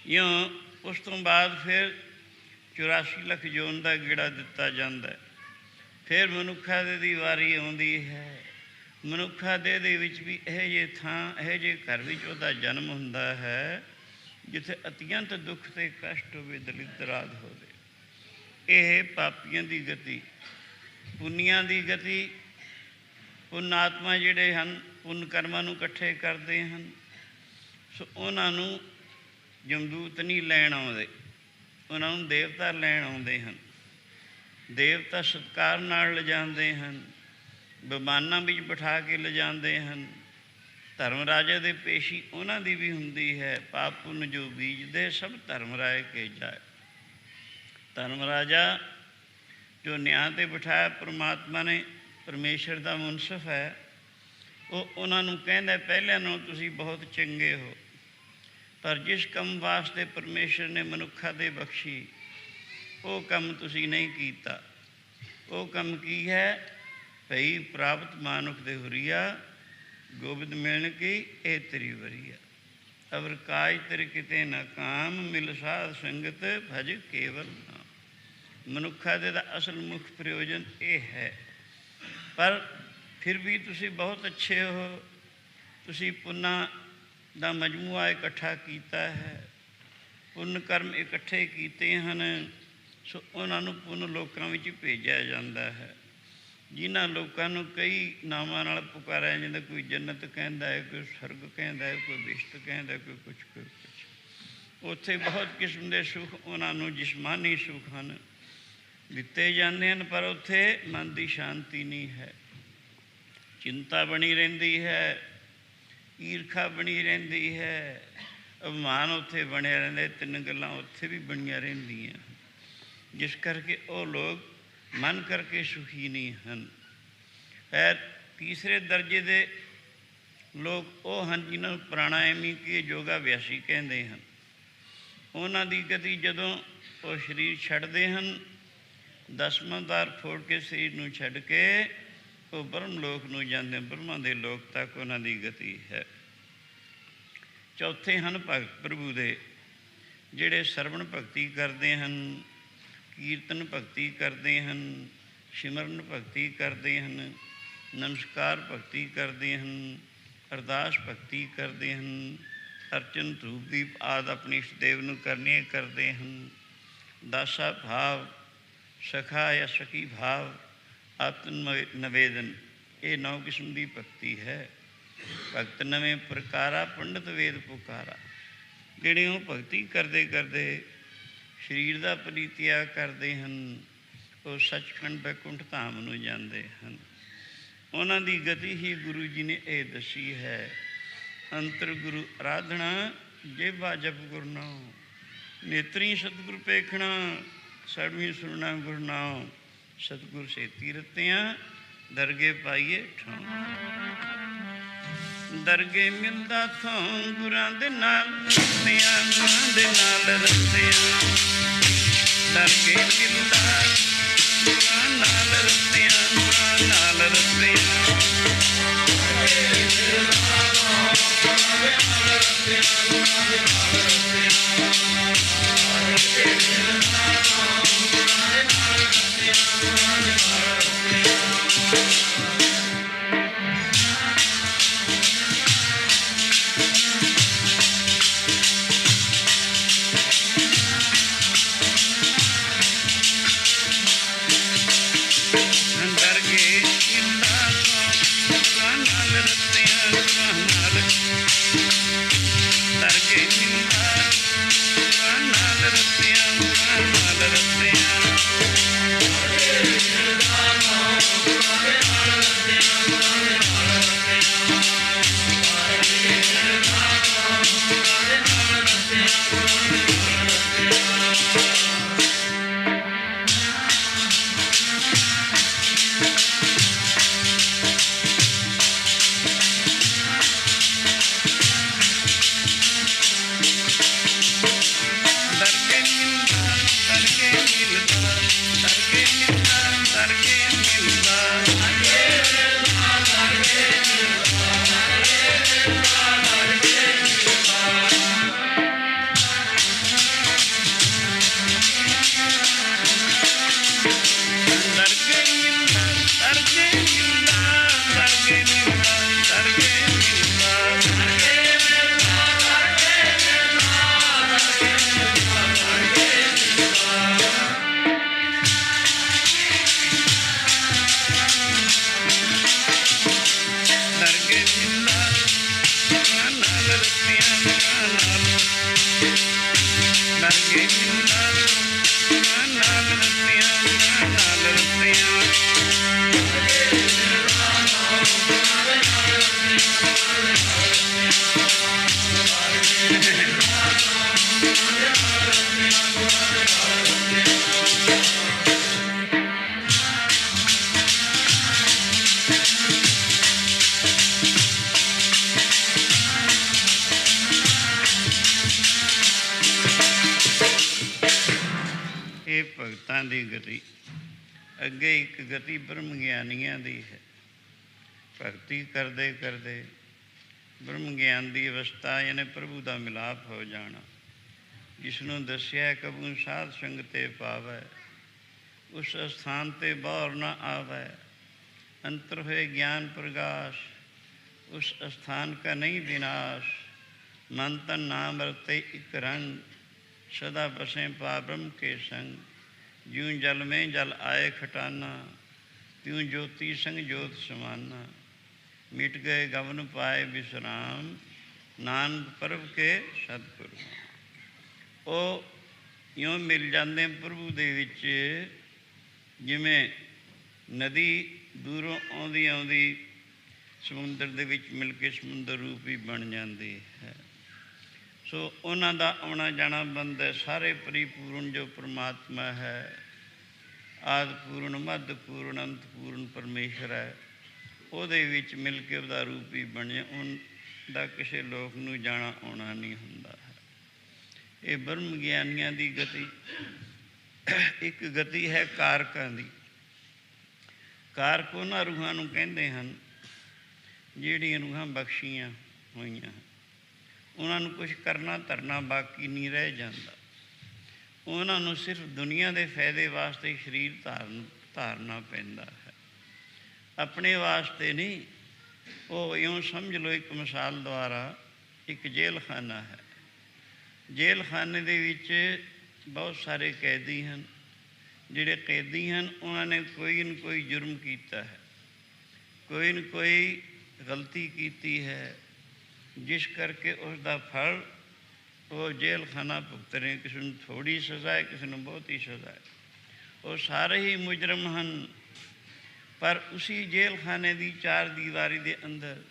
ਇਉਂ ਉਸ ਤੋਂ ਬਾਅਦ ਫਿਰ 84 ਲੱਖ ਜੋਨ ਦਾ ਗੇੜਾ ਦਿੱਤਾ ਜਾਂਦਾ। ਫਿਰ ਮਨੁੱਖਾ ਦੇ ਦੀ ਵਾਰੀ ਆਉਂਦੀ ਹੈ। ਮਨੁੱਖਾ ਦੇਹ ਦੇ ਵਿੱਚ ਵੀ ਇਹੋ ਜਿਹੇ ਥਾਂ, ਇਹੋ ਜਿਹੇ ਘਰ ਵਿੱਚ ਉਹਦਾ ਜਨਮ ਹੁੰਦਾ ਹੈ ਜਿੱਥੇ ਅਤਿਅੰਤ ਦੁੱਖ ਅਤੇ ਕਸ਼ਟ ਹੋਵੇ, ਦਲਿਤ ਰਾਧ ਹੋਵੇ। ਇਹ ਪਾਪੀਆਂ ਦੀ ਗਤੀ। ਪੁੰਨੀਆਂ ਦੀ ਗਤੀ, ਪੁੰਨ ਆਤਮਾ ਜਿਹੜੇ ਹਨ ਪੁੰਨ ਕਰਮਾਂ ਨੂੰ ਇਕੱਠੇ ਕਰਦੇ ਹਨ, ਸੋ ਉਹਨਾਂ ਨੂੰ ਜਮਦੂਤ ਨਹੀਂ ਲੈਣ ਆਉਂਦੇ, ਉਹਨਾਂ ਨੂੰ ਦੇਵਤਾ ਲੈਣ ਆਉਂਦੇ ਹਨ। ਦੇਵਤਾ ਸਤਿਕਾਰ ਨਾਲ ਲਿਜਾਂਦੇ ਹਨ, ਵਿਮਾਨਾਂ ਵਿੱਚ ਬਿਠਾ ਕੇ ਲਿਜਾਂਦੇ ਹਨ। ਧਰਮ ਰਾਜੇ ਦੇ ਪੇਸ਼ੀ ਉਹਨਾਂ ਦੀ ਵੀ ਹੁੰਦੀ ਹੈ। ਪਾਪ ਪੁੰਨ ਜੋ ਬੀਜਦੇ ਸਭ ਧਰਮ ਰਾਏ ਕੇ ਜਾਏ। ਧਰਮ ਰਾਜਾ ਜੋ ਨਿਆਂ 'ਤੇ ਬਿਠਾਇਆ ਪਰਮਾਤਮਾ ਨੇ, ਪਰਮੇਸ਼ਰ ਦਾ ਮੁਨਸਫ ਹੈ, ਉਹ ਉਹਨਾਂ ਨੂੰ ਕਹਿੰਦਾ ਪਹਿਲਿਆਂ ਨਾਲੋਂ ਤੁਸੀਂ ਬਹੁਤ ਚੰਗੇ ਹੋ, ਪਰ ਜਿਸ ਕੰਮ ਵਾਸਤੇ ਪਰਮੇਸ਼ਰ ਨੇ ਮਨੁੱਖਾਂ ਦੇ ਬਖਸ਼ੀ ਉਹ ਕੰਮ ਤੁਸੀਂ ਨਹੀਂ ਕੀਤਾ। ਉਹ ਕੰਮ ਕੀ ਹੈ? ਭਈ ਪ੍ਰਾਪਤ ਮਾਨੁਖ ਦੇ ਹੁਰੀਆ, ਗੋਬਿੰਦ ਮਿਲਣ ਕੀ ਇਹ ਤੇਰੀ ਵਰੀਆ। ਅਵਰ ਕਾਜ ਤੇਰੇ ਕਿਤੇ ਨਾ ਕਾਮ, ਮਿਲ ਸਾਧ ਸੰਗਤ ਭਜ ਕੇਵਲ ਨਾਮ। ਮਨੁੱਖਾਂ ਦੇ ਦਾ ਅਸਲ ਮੁੱਖ ਪ੍ਰਯੋਜਨ ਇਹ ਹੈ। ਪਰ ਫਿਰ ਵੀ ਤੁਸੀਂ ਬਹੁਤ ਅੱਛੇ ਹੋ, ਤੁਸੀਂ ਪੁੰਨਾਂ ਦਾ ਮਜਮੂਆ ਇਕੱਠਾ ਕੀਤਾ ਹੈ, ਪੁੰਨ ਕਰਮ ਇਕੱਠੇ ਕੀਤੇ ਹਨ, ਸੋ ਉਹਨਾਂ ਨੂੰ ਪੁੰਨ ਲੋਕਾਂ ਵਿੱਚ ਭੇਜਿਆ ਜਾਂਦਾ ਹੈ। ਜਿਨ੍ਹਾਂ ਲੋਕਾਂ ਨੂੰ ਕਈ ਨਾਵਾਂ ਨਾਲ ਪੁਕਾਰਿਆ ਜਾਂਦਾ, ਕੋਈ ਜੰਨਤ ਕਹਿੰਦਾ ਹੈ, ਕੋਈ ਸਰਗ ਕਹਿੰਦਾ ਹੈ, ਕੋਈ ਬਿਸ਼ਤ ਕਹਿੰਦਾ, ਕੋਈ ਕੁਛ ਕੋਈ ਕੁਛ। ਉੱਥੇ ਬਹੁਤ ਕਿਸਮ ਦੇ ਸੁੱਖ ਉਹਨਾਂ ਨੂੰ ਜਿਸਮਾਨੀ ਸੁੱਖ ਹਨ, ਦਿੱਤੇ ਜਾਂਦੇ ਹਨ, ਪਰ ਉੱਥੇ ਮਨ ਦੀ ਸ਼ਾਂਤੀ ਨਹੀਂ ਹੈ। ਚਿੰਤਾ ਬਣੀ ਰਹਿੰਦੀ ਹੈ, ਈਰਖਾ ਬਣੀ ਰਹਿੰਦੀ ਹੈ, ਅਭਿਮਾਨ ਉੱਥੇ ਬਣਿਆ ਰਹਿੰਦਾ, ਤਿੰਨ ਗੱਲਾਂ ਉੱਥੇ ਵੀ ਬਣੀਆਂ ਰਹਿੰਦੀਆਂ, ਜਿਸ ਕਰਕੇ ਉਹ ਲੋਕ ਮਨ ਕਰਕੇ ਸੁਖੀ ਨਹੀਂ ਹਨ। ਫਿਰ ਤੀਸਰੇ ਦਰਜੇ ਦੇ ਲੋਕ ਉਹ ਹਨ ਜਿਨ੍ਹਾਂ ਨੂੰ ਪ੍ਰਾਣਾਯਾਮੀ ਕਿ ਯੋਗਾ ਅਭਿਆਸੀ ਕਹਿੰਦੇ ਹਨ। ਉਹਨਾਂ ਦੀ ਗਤੀ ਜਦੋਂ ਉਹ ਸਰੀਰ ਛੱਡਦੇ ਹਨ, ਦਸਵਾਂ ਦਾਰ ਫੋੜ ਕੇ ਸਰੀਰ ਨੂੰ ਛੱਡ ਕੇ ਉਹ ਬ੍ਰਹਮ ਲੋਕ ਨੂੰ ਜਾਂਦੇ, ਬ੍ਰਹਮਾ ਦੇ ਲੋਕ ਤੱਕ ਉਹਨਾਂ ਦੀ ਗਤੀ ਹੈ। ਚੌਥੇ ਹਨ ਭਗਤ ਪ੍ਰਭੂ ਦੇ, ਜਿਹੜੇ ਸਰਵਣ ਭਗਤੀ ਕਰਦੇ ਹਨ, ਕੀਰਤਨ ਭਗਤੀ ਕਰਦੇ ਹਨ, ਸਿਮਰਨ ਭਗਤੀ ਕਰਦੇ ਹਨ, ਨਮਸਕਾਰ ਭਗਤੀ ਕਰਦੇ ਹਨ, ਅਰਦਾਸ ਭਗਤੀ ਕਰਦੇ ਹਨ, ਅਰਚਨ ਧੂਪ ਦੀਪ ਆਦਿ ਆਪਣੀ ਇਸ਼ਟਦੇਵ ਨੂੰ ਕਰਨੀਆਂ ਕਰਦੇ ਹਨ। ਦਾਸਾ ਭਾਵ, ਸਖਾ ਜਾਂ ਸਖੀ ਭਾਵ, ਆਤਮ ਨਿਵੇਦਨ, ਇਹ 9 ਕਿਸਮ ਦੀ ਭਗਤੀ ਹੈ। ਭਗਤ ਨਵੇਂ ਪ੍ਰਕਾਰਾ ਪੰਡਤ ਵੇਦ ਪੁਕਾਰਾ, ਜਿਹੜੇ ਉਹ ਭਗਤੀ ਕਰਦੇ ਕਰਦੇ ਸਰੀਰ ਦਾ ਪਰਿਤਿਆਗ ਕਰਦੇ ਹਨ, ਉਹ ਸੱਚਖੰਡ ਬੈਕੁੰਠ ਧਾਮ ਨੂੰ ਜਾਂਦੇ ਹਨ। ਉਹਨਾਂ ਦੀ ਗਤੀ ਹੀ ਗੁਰੂ ਜੀ ਨੇ ਇਹ ਦੱਸੀ ਹੈ। ਅੰਤਰ ਗੁਰੂ ਆਰਾਧਨਾ, ਜੇਬਾ ਜਪ ਗੁਰ ਨਾਮ, ਨੇਤਰੀ ਸਤਿਗੁਰ ਪੇਖਣਾ, ਸੜਵੀਂ ਸੁਣਨਾ ਗੁਰ ਨਾਮ, ਸਤਿਗੁਰ ਸੇਤੀ ਰਤਿਆਂ, ਦਰਗੇ ਪਾਈਏ ਠਾਂ। ਦਰਗੇ ਮਿਲਦਾ ਥਾਂ ਗੁਰਾਂ ਦੇ ਨਾਲ ਰਸਤਿਆਂ, ਗੁਰਾਂ ਦੇ ਨਾਲ ਰਸਤਿਆਂ, ਦਰਗੇ ਮਿਲਦਾ ਗੁਰਾਂ ਨਾਲ ਰਸਤਿਆਂ, ਗੁਰਾਂ ਨਾਲ ਰਸਤਿਆਂ। ਇਹ ਭਗਤਾਂ ਦੀ ਗਤੀ। ਅੱਗੇ ਇੱਕ ਗਤੀ ਬ੍ਰਹਮ ਗਿਆਨੀਆਂ ਦੀ ਹੈ। ਭਗਤੀ ਕਰਦੇ ਕਰਦੇ ਬ੍ਰਹਮ ਗਿਆਨ ਦੀ ਅਵਸਥਾ ਯਾਨੀ ਪ੍ਰਭੂ ਦਾ ਮਿਲਾਪ ਹੋ ਜਾਣਾ, ਜਿਸ ਨੂੰ ਦੱਸਿਆ ਕਬੂ ਸਾਧ ਸੰਗ ਤੇ ਪਾਵੈ, ਉਸ ਅਸਥਾਨ ਤੇ ਬਾਹਰ ਨਾ ਆਵੈ, ਅੰਤਰ ਹੋਏ ਗਿਆਨ ਪ੍ਰਗਾਸ਼, ਉਸ ਅਸਥਾਨ ਕਾ ਨਹੀਂ ਵਿਨਾਸ਼, ਮਨ ਤਨ ਨਾਮ ਰਤੇ ਇੱਕ ਰੰਗ, सदा बसें पा ब्रह्म के संग, ज्यों जल में जल आए खटाना, त्यों ज्योति संग ज्योत समाना, मिट गए गवन पाए विश्राम, नानक प्रभ के सतगुरु। ਉਹ ਇਉਂ ਮਿਲ ਜਾਂਦੇ ਪ੍ਰਭੂ ਦੇ ਵਿੱਚ, ਜਿਵੇਂ ਨਦੀ ਦੂਰੋਂ ਆਉਂਦੀ ਆਉਂਦੀ ਸਮੁੰਦਰ ਦੇ ਵਿੱਚ ਮਿਲ ਕੇ ਸਮੁੰਦਰ ਰੂਪ ਹੀ ਬਣ ਜਾਂਦੀ ਹੈ। ਸੋ ਉਹਨਾਂ ਦਾ ਆਉਣਾ ਜਾਣਾ ਬੰਦ ਹੈ। ਸਾਰੇ ਪਰਿਪੂਰਨ ਜੋ ਪਰਮਾਤਮਾ ਹੈ, ਆਦਿ ਪੂਰਨ, ਮੱਧ ਪੂਰਨ, ਅੰਤ ਪੂਰਨ ਪਰਮੇਸ਼ਰ ਹੈ, ਉਹਦੇ ਵਿੱਚ ਮਿਲ ਕੇ ਉਹਦਾ ਰੂਪ ਹੀ ਬਣਿਆ। ਉਹਦਾ ਕਿਸੇ ਲੋਕ ਨੂੰ ਜਾਣਾ ਆਉਣਾ ਨਹੀਂ ਹੁੰਦਾ ਹੈ। ਇਹ ਬ੍ਰਹਮ ਗਿਆਨੀਆਂ ਦੀ ਗਤੀ। ਇੱਕ ਗਤੀ ਹੈ ਕਾਰਕਾਂ ਦੀ। ਕਾਰਕ ਉਹਨਾਂ ਰੂਹਾਂ ਨੂੰ ਕਹਿੰਦੇ ਹਨ ਜਿਹੜੀਆਂ ਰੂਹਾਂ ਬਖਸ਼ੀਆਂ ਹੋਈਆਂ ਹਨ। ਉਹਨਾਂ ਨੂੰ ਕੁਛ ਕਰਨਾ ਧਰਨਾ ਬਾਕੀ ਨਹੀਂ ਰਹਿ ਜਾਂਦਾ। ਉਹਨਾਂ ਨੂੰ ਸਿਰਫ ਦੁਨੀਆ ਦੇ ਫਾਇਦੇ ਵਾਸਤੇ ਸਰੀਰ ਧਾਰਨਾ ਪੈਂਦਾ ਹੈ, ਆਪਣੇ ਵਾਸਤੇ ਨਹੀਂ। ਉਹ ਇਉਂ ਸਮਝ ਲਓ, ਇੱਕ ਮਿਸਾਲ ਦੁਆਰਾ, ਇੱਕ ਜੇਲ੍ਹ ਖਾਨਾ ਹੈ। ਜੇਲ੍ਹ ਖਾਨੇ ਦੇ ਵਿੱਚ ਬਹੁਤ ਸਾਰੇ ਕੈਦੀ ਹਨ। ਜਿਹੜੇ ਕੈਦੀ ਹਨ ਉਹਨਾਂ ਨੇ ਕੋਈ ਨਾ ਕੋਈ ਜੁਰਮ ਕੀਤਾ ਹੈ, ਕੋਈ ਨਾ ਕੋਈ ਗਲਤੀ ਕੀਤੀ ਹੈ, ਜਿਸ ਕਰਕੇ ਉਸ ਦਾ ਫਲ ਉਹ ਜੇਲ੍ਹ ਖਾਨਾ ਭੁਗਤ ਰਹੇ। ਕਿਸੇ ਨੂੰ ਥੋੜ੍ਹੀ ਸਜ਼ਾ ਹੈ, ਕਿਸੇ ਨੂੰ ਬਹੁਤੀ ਸਜ਼ਾ ਹੈ। ਉਹ ਸਾਰੇ ਹੀ ਮੁਜਰਮ ਹਨ। ਪਰ ਉਸੀ ਜੇਲ੍ਹ ਖਾਨੇ ਦੀ ਚਾਰ ਦੀਵਾਰੀ ਦੇ ਅੰਦਰ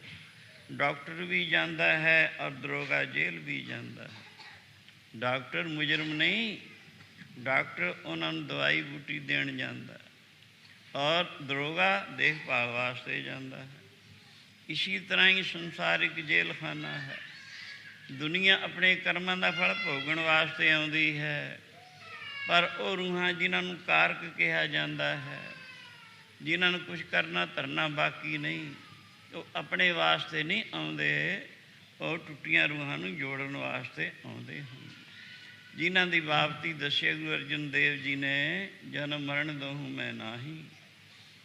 ਡਾਕਟਰ ਵੀ ਜਾਂਦਾ ਹੈ ਔਰ ਦਰੋਗਾ ਜੇਲ੍ਹ ਵੀ ਜਾਂਦਾ ਹੈ। ਡਾਕਟਰ ਮੁਜਰਮ ਨਹੀਂ, ਡਾਕਟਰ ਉਹਨਾਂ ਨੂੰ ਦਵਾਈ ਬੂਟੀ ਦੇਣ ਜਾਂਦਾ ਔਰ ਦਰੋਗਾ ਦੇਖਭਾਲ ਵਾਸਤੇ ਜਾਂਦਾ ਹੈ। ਇਸੀ ਤਰ੍ਹਾਂ ਹੀ ਸੰਸਾਰ ਇੱਕ ਜੇਲ੍ਹ ਖਾਨਾ ਹੈ। ਦੁਨੀਆ ਆਪਣੇ ਕਰਮਾਂ ਦਾ ਫਲ ਭੋਗਣ ਵਾਸਤੇ ਆਉਂਦੀ ਹੈ, ਪਰ ਉਹ ਰੂਹਾਂ ਜਿਨ੍ਹਾਂ ਨੂੰ ਕਾਰਕ ਕਿਹਾ ਜਾਂਦਾ ਹੈ, ਜਿਨ੍ਹਾਂ ਨੂੰ ਕੁਛ ਕਰਨਾ ਧਰਨਾ ਬਾਕੀ ਨਹੀਂ, ਉਹ ਆਪਣੇ ਵਾਸਤੇ ਨਹੀਂ ਆਉਂਦੇ, ਉਹ ਟੁੱਟੀਆਂ ਰੂਹਾਂ ਨੂੰ ਜੋੜਨ ਵਾਸਤੇ ਆਉਂਦੇ ਹਨ। ਜਿਨ੍ਹਾਂ ਦੀ ਬਾਬਤੀ ਦੱਸਿਆ ਗੁਰੂ ਅਰਜਨ ਦੇਵ ਜੀ ਨੇ, ਜਨਮ ਮਰਨ ਦੋਹੂੰ ਮੈਂ ਨਾਹੀ,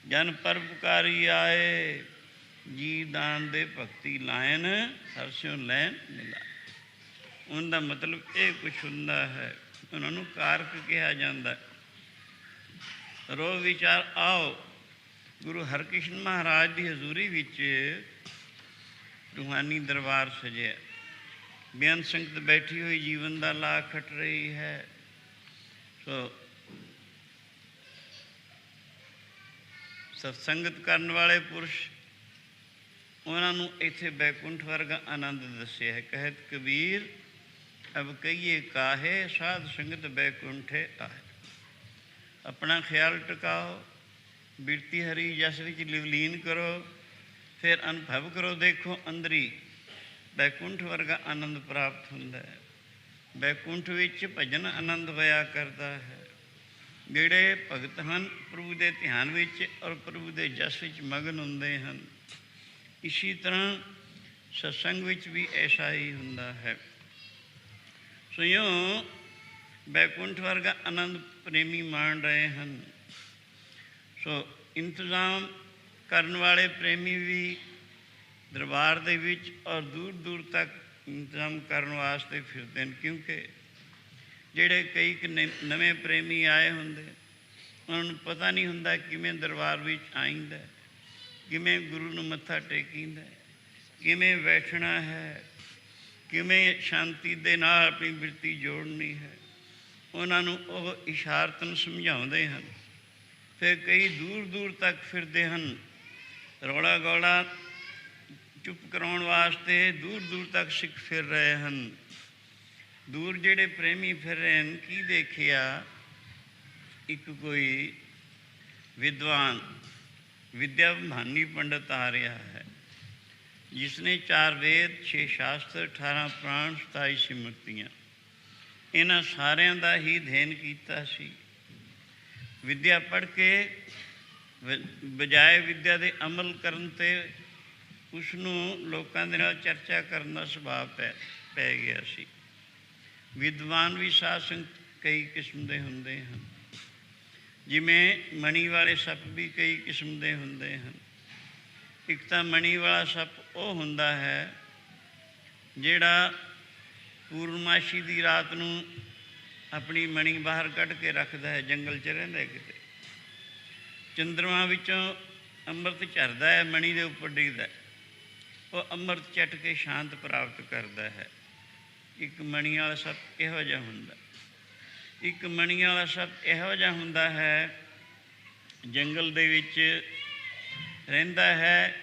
ਜਨ ਪਰਉਪਕਾਰੀ ਆਏ, ਜੀ ਦਾਨ ਦੇ ਭਗਤੀ ਲਾਇਨ, ਹਰਸਿਓ ਲੈਣ ਮਿਲਾ। ਉਹਦਾ ਮਤਲਬ ਇਹ ਕੁਛ ਹੁੰਦਾ ਹੈ। ਉਹਨਾਂ ਨੂੰ ਕਾਰਕ ਕਿਹਾ ਜਾਂਦਾ। ਰੋਜ਼ ਵਿਚਾਰ ਆਓ, ਗੁਰੂ ਹਰਕ੍ਰਿਸ਼ਨ ਮਹਾਰਾਜ ਦੀ ਹਜ਼ੂਰੀ ਵਿੱਚ ਰੂਹਾਨੀ ਦਰਬਾਰ ਸਜਿਆ। ਬੇਅੰਤ ਸੰਗਤ ਬੈਠੀ ਹੋਈ ਜੀਵਨ ਦਾ ਲਾਹ ਖੱਟ ਰਹੀ ਹੈ। ਸੋ ਸਤਸੰਗਤ ਕਰਨ ਵਾਲੇ ਪੁਰਸ਼, ਉਹਨਾਂ ਨੂੰ ਇੱਥੇ ਬੈਕੁੰਠ ਵਰਗਾ ਆਨੰਦ ਦੱਸਿਆ ਹੈ। ਕਹਿਤ ਕਬੀਰ ਅਬ ਕਹੀਏ ਕਾਹੇ, ਸਾਧ ਸੰਗਤ ਬੈਕੁੰਠੇ ਆਏ। ਆਪਣਾ ਖਿਆਲ ਟਿਕਾਓ, ਬਿਰਤੀ ਹਰੀ ਜਸ ਵਿੱਚ ਲਿਵਲੀਨ ਕਰੋ, ਫਿਰ ਅਨੁਭਵ ਕਰੋ। ਦੇਖੋ ਅੰਦਰੀ ਬੈਕੁੰਠ ਵਰਗਾ ਆਨੰਦ ਪ੍ਰਾਪਤ ਹੁੰਦਾ ਹੈ। ਬੈਕੁੰਠ ਵਿੱਚ ਭਜਨ ਆਨੰਦ ਹੋਇਆ ਕਰਦਾ ਹੈ। ਜਿਹੜੇ ਭਗਤ ਹਨ ਪ੍ਰਭੂ ਦੇ ਧਿਆਨ ਵਿੱਚ ਔਰ ਪ੍ਰਭੂ ਦੇ ਜਸ ਵਿੱਚ ਮਗਨ ਹੁੰਦੇ ਹਨ। ਇਸੀ ਤਰ੍ਹਾਂ ਸਤਸੰਗ ਵਿੱਚ ਵੀ ਐਸਾ ਹੀ ਹੁੰਦਾ ਹੈ। ਸੋ ਇਉਂ ਬੈਕੁੰਠ ਵਰਗਾ ਆਨੰਦ ਪ੍ਰੇਮੀ ਮਾਣ ਰਹੇ ਹਨ। ਸੋ ਇੰਤਜ਼ਾਮ ਕਰਨ ਵਾਲੇ ਪ੍ਰੇਮੀ ਵੀ ਦਰਬਾਰ ਦੇ ਵਿੱਚ ਔਰ ਦੂਰ ਦੂਰ ਤੱਕ ਇੰਤਜ਼ਾਮ ਕਰਨ ਵਾਸਤੇ ਫਿਰਦੇ ਨੇ, ਕਿਉਂਕਿ ਜਿਹੜੇ ਕਈ ਨਵੇਂ ਪ੍ਰੇਮੀ ਆਏ ਹੁੰਦੇ, ਉਹਨਾਂ ਨੂੰ ਪਤਾ ਨਹੀਂ ਹੁੰਦਾ ਕਿਵੇਂ ਦਰਬਾਰ ਵਿੱਚ ਆਈਂਦਾ, ਕਿਵੇਂ ਗੁਰੂ ਨੂੰ ਮੱਥਾ ਟੇਕੀਂਦਾ, ਕਿਵੇਂ ਬੈਠਣਾ ਹੈ, ਕਿਵੇਂ ਸ਼ਾਂਤੀ ਦੇ ਨਾਲ ਆਪਣੀ ਬਿਰਤੀ ਜੋੜਨੀ ਹੈ। ਉਹਨਾਂ ਨੂੰ ਉਹ ਇਸ਼ਾਰਤਨ ਸਮਝਾਉਂਦੇ ਹਨ। ਫਿਰ ਕਈ ਦੂਰ ਦੂਰ ਤੱਕ ਫਿਰਦੇ ਹਨ। ਰੌਲਾ ਗੌਲਾ ਚੁੱਪ ਕਰਾਉਣ ਵਾਸਤੇ ਦੂਰ ਦੂਰ ਤੱਕ ਸਿੱਖ ਫਿਰ ਰਹੇ ਹਨ। ਦੂਰ ਜਿਹੜੇ ਪ੍ਰੇਮੀ ਫਿਰ ਰਹੇ ਹਨ, ਕੀ ਦੇਖਿਆ, ਇੱਕ ਕੋਈ ਵਿਦਵਾਨ ਵਿਦਿਆ ਭਾਨੀ ਪੰਡਤ ਆ ਰਿਹਾ ਹੈ, ਜਿਸ ਨੇ 4 ਵੇਦ, 6 ਸ਼ਾਸਤਰ, 18 ਪ੍ਰਾਣ, 27 ਸਿਮਰਤੀਆਂ, ਇਹਨਾਂ ਸਾਰਿਆਂ ਦਾ ਹੀ ਅਧਿਐਨ ਕੀਤਾ ਸੀ। ਵਿਦਿਆ ਪੜ੍ਹ ਕੇ ਬਜਾਏ ਵਿਦਿਆ ਦੇ ਅਮਲ ਕਰਨ 'ਤੇ ਉਸ ਨੂੰ ਲੋਕਾਂ ਦੇ ਨਾਲ ਚਰਚਾ ਕਰਨ ਦਾ ਸੁਭਾਅ ਪੈ ਗਿਆ ਸੀ। ਵਿਦਵਾਨ ਵੀ ਸਾਧ ਸੰਗਤ ਕਈ ਕਿਸਮ ਦੇ ਹੁੰਦੇ ਹਨ। ਜਿਵੇਂ ਮਣੀ ਵਾਲੇ ਸੱਪ ਵੀ ਕਈ ਕਿਸਮ ਦੇ ਹੁੰਦੇ ਹਨ। ਇੱਕ ਤਾਂ ਮਣੀ ਵਾਲਾ ਸੱਪ ਉਹ ਹੁੰਦਾ ਹੈ ਜਿਹੜਾ ਪੂਰਨਮਾਸ਼ੀ ਦੀ ਰਾਤ ਨੂੰ ਆਪਣੀ ਮਣੀ ਬਾਹਰ ਕੱਢ ਕੇ ਰੱਖਦਾ ਹੈ, ਜੰਗਲ 'ਚ ਰਹਿੰਦਾ ਕਿਤੇ। ਚੰਦਰਮਾ ਵਿੱਚੋਂ ਅੰਮ੍ਰਿਤ ਝਰਦਾ ਹੈ, ਮਣੀ ਦੇ ਉੱਪਰ ਡਿੱਗਦਾ, ਉਹ ਅੰਮ੍ਰਿਤ ਚੱਟ ਕੇ ਸ਼ਾਂਤ ਪ੍ਰਾਪਤ ਕਰਦਾ ਹੈ। ਇੱਕ ਮਣੀ ਵਾਲਾ ਸੱਪ ਇਹੋ ਜਿਹਾ ਹੁੰਦਾ। ਇੱਕ ਮਣੀ ਵਾਲਾ ਸੱਪ ਇਹੋ ਜਿਹਾ ਹੁੰਦਾ ਹੈ, ਜੰਗਲ ਦੇ ਵਿੱਚ ਰਹਿੰਦਾ ਹੈ,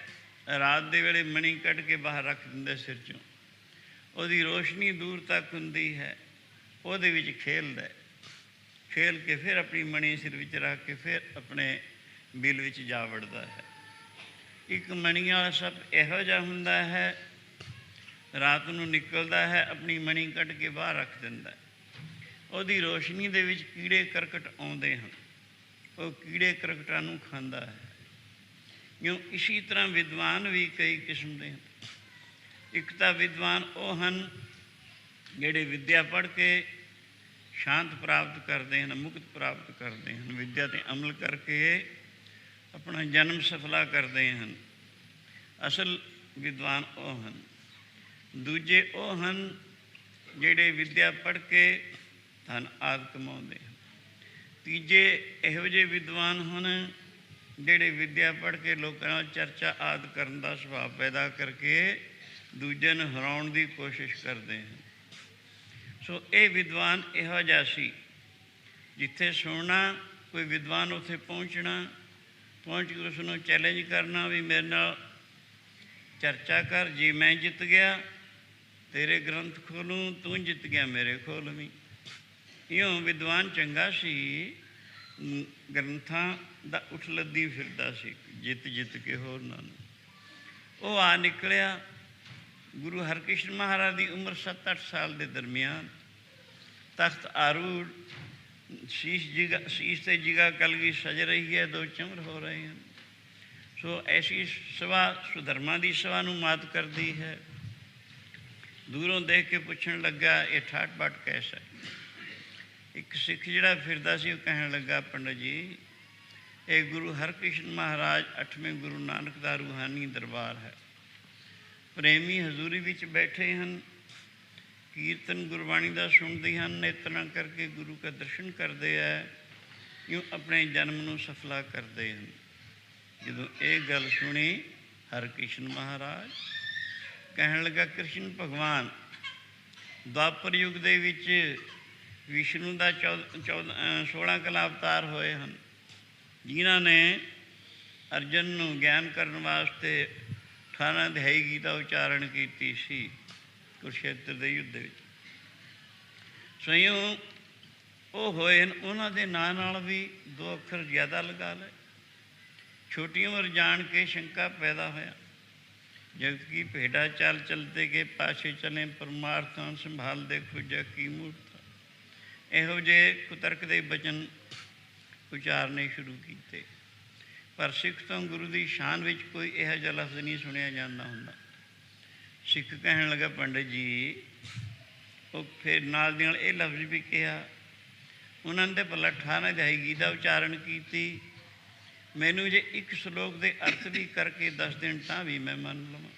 ਰਾਤ ਦੇ ਵੇਲੇ ਮਣੀ ਕੱਢ ਕੇ ਬਾਹਰ ਰੱਖ ਦਿੰਦਾ ਸਿਰ 'ਚੋਂ। ਉਹਦੀ ਰੋਸ਼ਨੀ ਦੂਰ ਤੱਕ ਹੁੰਦੀ ਹੈ, ਉਹਦੇ ਵਿੱਚ ਖੇਲਦਾ, ਖੇਲ ਕੇ ਫਿਰ ਆਪਣੀ ਮਣੀ ਸਿਰ ਵਿੱਚ ਰੱਖ ਕੇ ਫਿਰ ਆਪਣੇ ਬਿਲ ਵਿੱਚ ਜਾ ਵੜਦਾ ਹੈ। ਇੱਕ ਮਣੀ ਵਾਲਾ ਸੱਪ ਇਹੋ ਜਿਹਾ ਹੁੰਦਾ ਹੈ, ਰਾਤ ਨੂੰ ਨਿਕਲਦਾ ਹੈ, ਆਪਣੀ ਮਣੀ ਕੱਢ ਕੇ ਬਾਹਰ ਰੱਖ ਦਿੰਦਾ, ਉਹਦੀ ਰੋਸ਼ਨੀ ਦੇ ਵਿੱਚ ਕੀੜੇ ਕਰਕਟ ਆਉਂਦੇ ਹਨ, ਉਹ ਕੀੜੇ ਕਰਕਟਾਂ ਨੂੰ ਖਾਂਦਾ ਹੈ। ਕਿਉਂ ਇਸੀ ਤਰ੍ਹਾਂ ਵਿਦਵਾਨ ਵੀ ਕਈ ਕਿਸਮ ਦੇ ਹਨ। ਇੱਕ ਤਾਂ ਵਿਦਵਾਨ ਉਹ ਹਨ ਜਿਹੜੇ ਵਿੱਦਿਆ ਪੜ੍ਹ ਕੇ ਸ਼ਾਂਤ ਪ੍ਰਾਪਤ ਕਰਦੇ ਹਨ, ਮੁਕਤ ਪ੍ਰਾਪਤ ਕਰਦੇ ਹਨ, ਵਿੱਦਿਆ 'ਤੇ ਅਮਲ ਕਰਕੇ ਆਪਣਾ ਜਨਮ ਸਫਲਾ ਕਰਦੇ ਹਨ। ਅਸਲ ਵਿਦਵਾਨ ਉਹ ਹਨ। ਦੂਜੇ ਉਹ ਹਨ ਜਿਹੜੇ ਵਿੱਦਿਆ ਪੜ੍ਹ ਕੇ ਧਨ ਆਦਿ ਕਮਾਉਂਦੇ ਹਨ। ਤੀਜੇ ਇਹੋ ਜਿਹੇ ਵਿਦਵਾਨ ਹਨ ਜਿਹੜੇ ਵਿੱਦਿਆ ਪੜ੍ਹ ਕੇ ਲੋਕਾਂ ਨਾਲ ਚਰਚਾ ਆਦਿ ਕਰਨ ਦਾ ਸੁਭਾਅ ਪੈਦਾ ਕਰਕੇ ਦੂਜੇ ਨੂੰ ਹਰਾਉਣ ਦੀ ਕੋਸ਼ਿਸ਼ ਕਰਦੇ ਹਨ। ਸੋ ਇਹ ਵਿਦਵਾਨ ਇਹੋ ਜਿਹਾ ਸੀ, ਜਿੱਥੇ ਸੁਣਨਾ ਕੋਈ ਵਿਦਵਾਨ ਉੱਥੇ ਪਹੁੰਚਣਾ, ਪਹੁੰਚ ਕੇ ਉਸ ਨੂੰ ਚੈਲੰਜ ਕਰਨਾ ਵੀ ਮੇਰੇ ਨਾਲ ਚਰਚਾ ਕਰ, ਜੇ ਮੈਂ ਜਿੱਤ ਗਿਆ ਤੇਰੇ ਗ੍ਰੰਥ ਖੋਲੂੰ, ਤੂੰ ਜਿੱਤ ਗਿਆ ਮੇਰੇ ਖੋਲਵੀਂ। ਇਉਂ ਵਿਦਵਾਨ ਚੰਗਾ ਸੀ, ਗ੍ਰੰਥਾਂ ਦਾ ਉਠ ਲੱਦੀ ਫਿਰਦਾ ਸੀ, ਜਿੱਤ ਜਿੱਤ ਕੇ ਹੋਰਨਾਂ ਨੂੰ। ਉਹ ਆ ਨਿਕਲਿਆ। ਗੁਰੂ ਹਰਕ੍ਰਿਸ਼ਨ ਮਹਾਰਾਜ ਦੀ ਉਮਰ 7-8 ਸਾਲ ਦੇ ਦਰਮਿਆਨ, ਤਖਤ ਆਰੂੜ, ਸੀਸ 'ਤੇ ਜਿਗਾ ਕਲਗੀ ਸਜ ਰਹੀ ਹੈ, 2 ਚਮਰ ਹੋ ਰਹੇ ਹਨ। ਸੋ ਐਸੀ ਸਭਾ ਸੁਧਰਮਾਂ ਦੀ ਸਭਾ ਨੂੰ ਮਾਤ ਕਰਦੀ ਹੈ। ਦੂਰੋਂ ਦੇਖ ਕੇ ਪੁੱਛਣ ਲੱਗਾ, ਇਹ ਠਾਠ ਬਾਠ ਕੈਸਾ? ਇੱਕ ਸਿੱਖ ਜਿਹੜਾ ਫਿਰਦਾ ਸੀ ਉਹ ਕਹਿਣ ਲੱਗਾ, ਪੰਡਤ ਜੀ ਇਹ ਗੁਰੂ ਹਰਕ੍ਰਿਸ਼ਨ ਮਹਾਰਾਜ 8ਵੇਂ ਗੁਰੂ ਨਾਨਕ ਦਾ ਰੂਹਾਨੀ ਦਰਬਾਰ ਹੈ। ਪ੍ਰੇਮੀ ਹਜ਼ੂਰੀ ਵਿੱਚ ਬੈਠੇ ਹਨ, ਕੀਰਤਨ ਗੁਰਬਾਣੀ ਦਾ ਸੁਣਦੇ ਹਨ, ਨੇਤਰਾਂ ਕਰਕੇ ਗੁਰੂ ਕਾ ਦਰਸ਼ਨ ਕਰਦੇ ਹੈ, ਇਉਂ ਆਪਣੇ ਜਨਮ ਨੂੰ ਸਫਲਾ ਕਰਦੇ ਹਨ। ਜਦੋਂ ਇਹ ਗੱਲ ਸੁਣੀ ਹਰਕ੍ਰਿਸ਼ਨ ਮਹਾਰਾਜ ਕਹਿਣ ਲੱਗਾ, ਕ੍ਰਿਸ਼ਨ ਭਗਵਾਨ ਦੁਆਪਰ ਯੁੱਗ ਦੇ ਵਿੱਚ ਵਿਸ਼ਨੂੰ ਦਾ 16 ਕਲਾ ਅਵਤਾਰ ਹੋਏ ਹਨ, ਜਿਨ੍ਹਾਂ ਨੇ ਅਰਜਨ ਨੂੰ ਗਿਆਨ ਕਰਨ ਵਾਸਤੇ 18 ਅਧਿਆਈ ਗੀਤਾ ਉਚਾਰਨ ਕੀਤੀ ਸੀ ਕੁਰੂਕਸ਼ੇਤਰ ਦੇ ਯੁੱਧ ਵਿੱਚ। ਸਵਯੰ ਉਹ ਹੋਏ ਹਨ, ਉਹਨਾਂ ਦੇ ਨਾਂ ਨਾਲ ਵੀ 2 ਅੱਖਰ ਜ਼ਿਆਦਾ ਲਗਾ ਲਏ। ਛੋਟੀ ਉਮਰ ਜਾਣ ਕੇ ਸ਼ੰਕਾ ਪੈਦਾ ਹੋਇਆ, ਜਗਤ ਕੀ ਭੇਡਾ ਚਾਲ ਚਲਤੇ ਕੇ ਪਾਛੇ ਚਲੇ, ਪਰਮਾਰਥਾਂ ਸੰਭਾਲਦੇ ਖੁਜਾ ਕੀ ਮੂਰਤ। ਇਹੋ ਜਿਹੇ ਕੁਤਰਕ ਦੇ ਬਚਨ ਉਚਾਰਨੇ ਸ਼ੁਰੂ ਕੀਤੇ, ਪਰ ਸਿੱਖ ਤੋਂ ਗੁਰੂ ਦੀ ਸ਼ਾਨ ਵਿੱਚ ਕੋਈ ਇਹੋ ਜਿਹਾ ਲਫ਼ਜ਼ ਨਹੀਂ ਸੁਣਿਆ ਜਾਂਦਾ ਹੁੰਦਾ। ਸਿੱਖ ਕਹਿਣ ਲੱਗਾ, ਪੰਡਤ ਜੀ ਉਹ ਫਿਰ ਨਾਲ ਦੀ ਨਾਲ ਇਹ ਲਫ਼ਜ਼ ਵੀ ਕਿਹਾ, ਉਹਨਾਂ ਨੇ ਭਲਾ 18 ਅਧਿਆਈ ਗੀਤਾ ਉਚਾਰਨ ਕੀਤੀ, ਮੈਨੂੰ ਜੇ ਇੱਕ ਸ਼ਲੋਕ ਦੇ ਅਰਥ ਵੀ ਕਰਕੇ ਦੱਸ ਦੇਣ ਤਾਂ ਵੀ ਮੈਂ ਮੰਨ ਲਵਾਂ।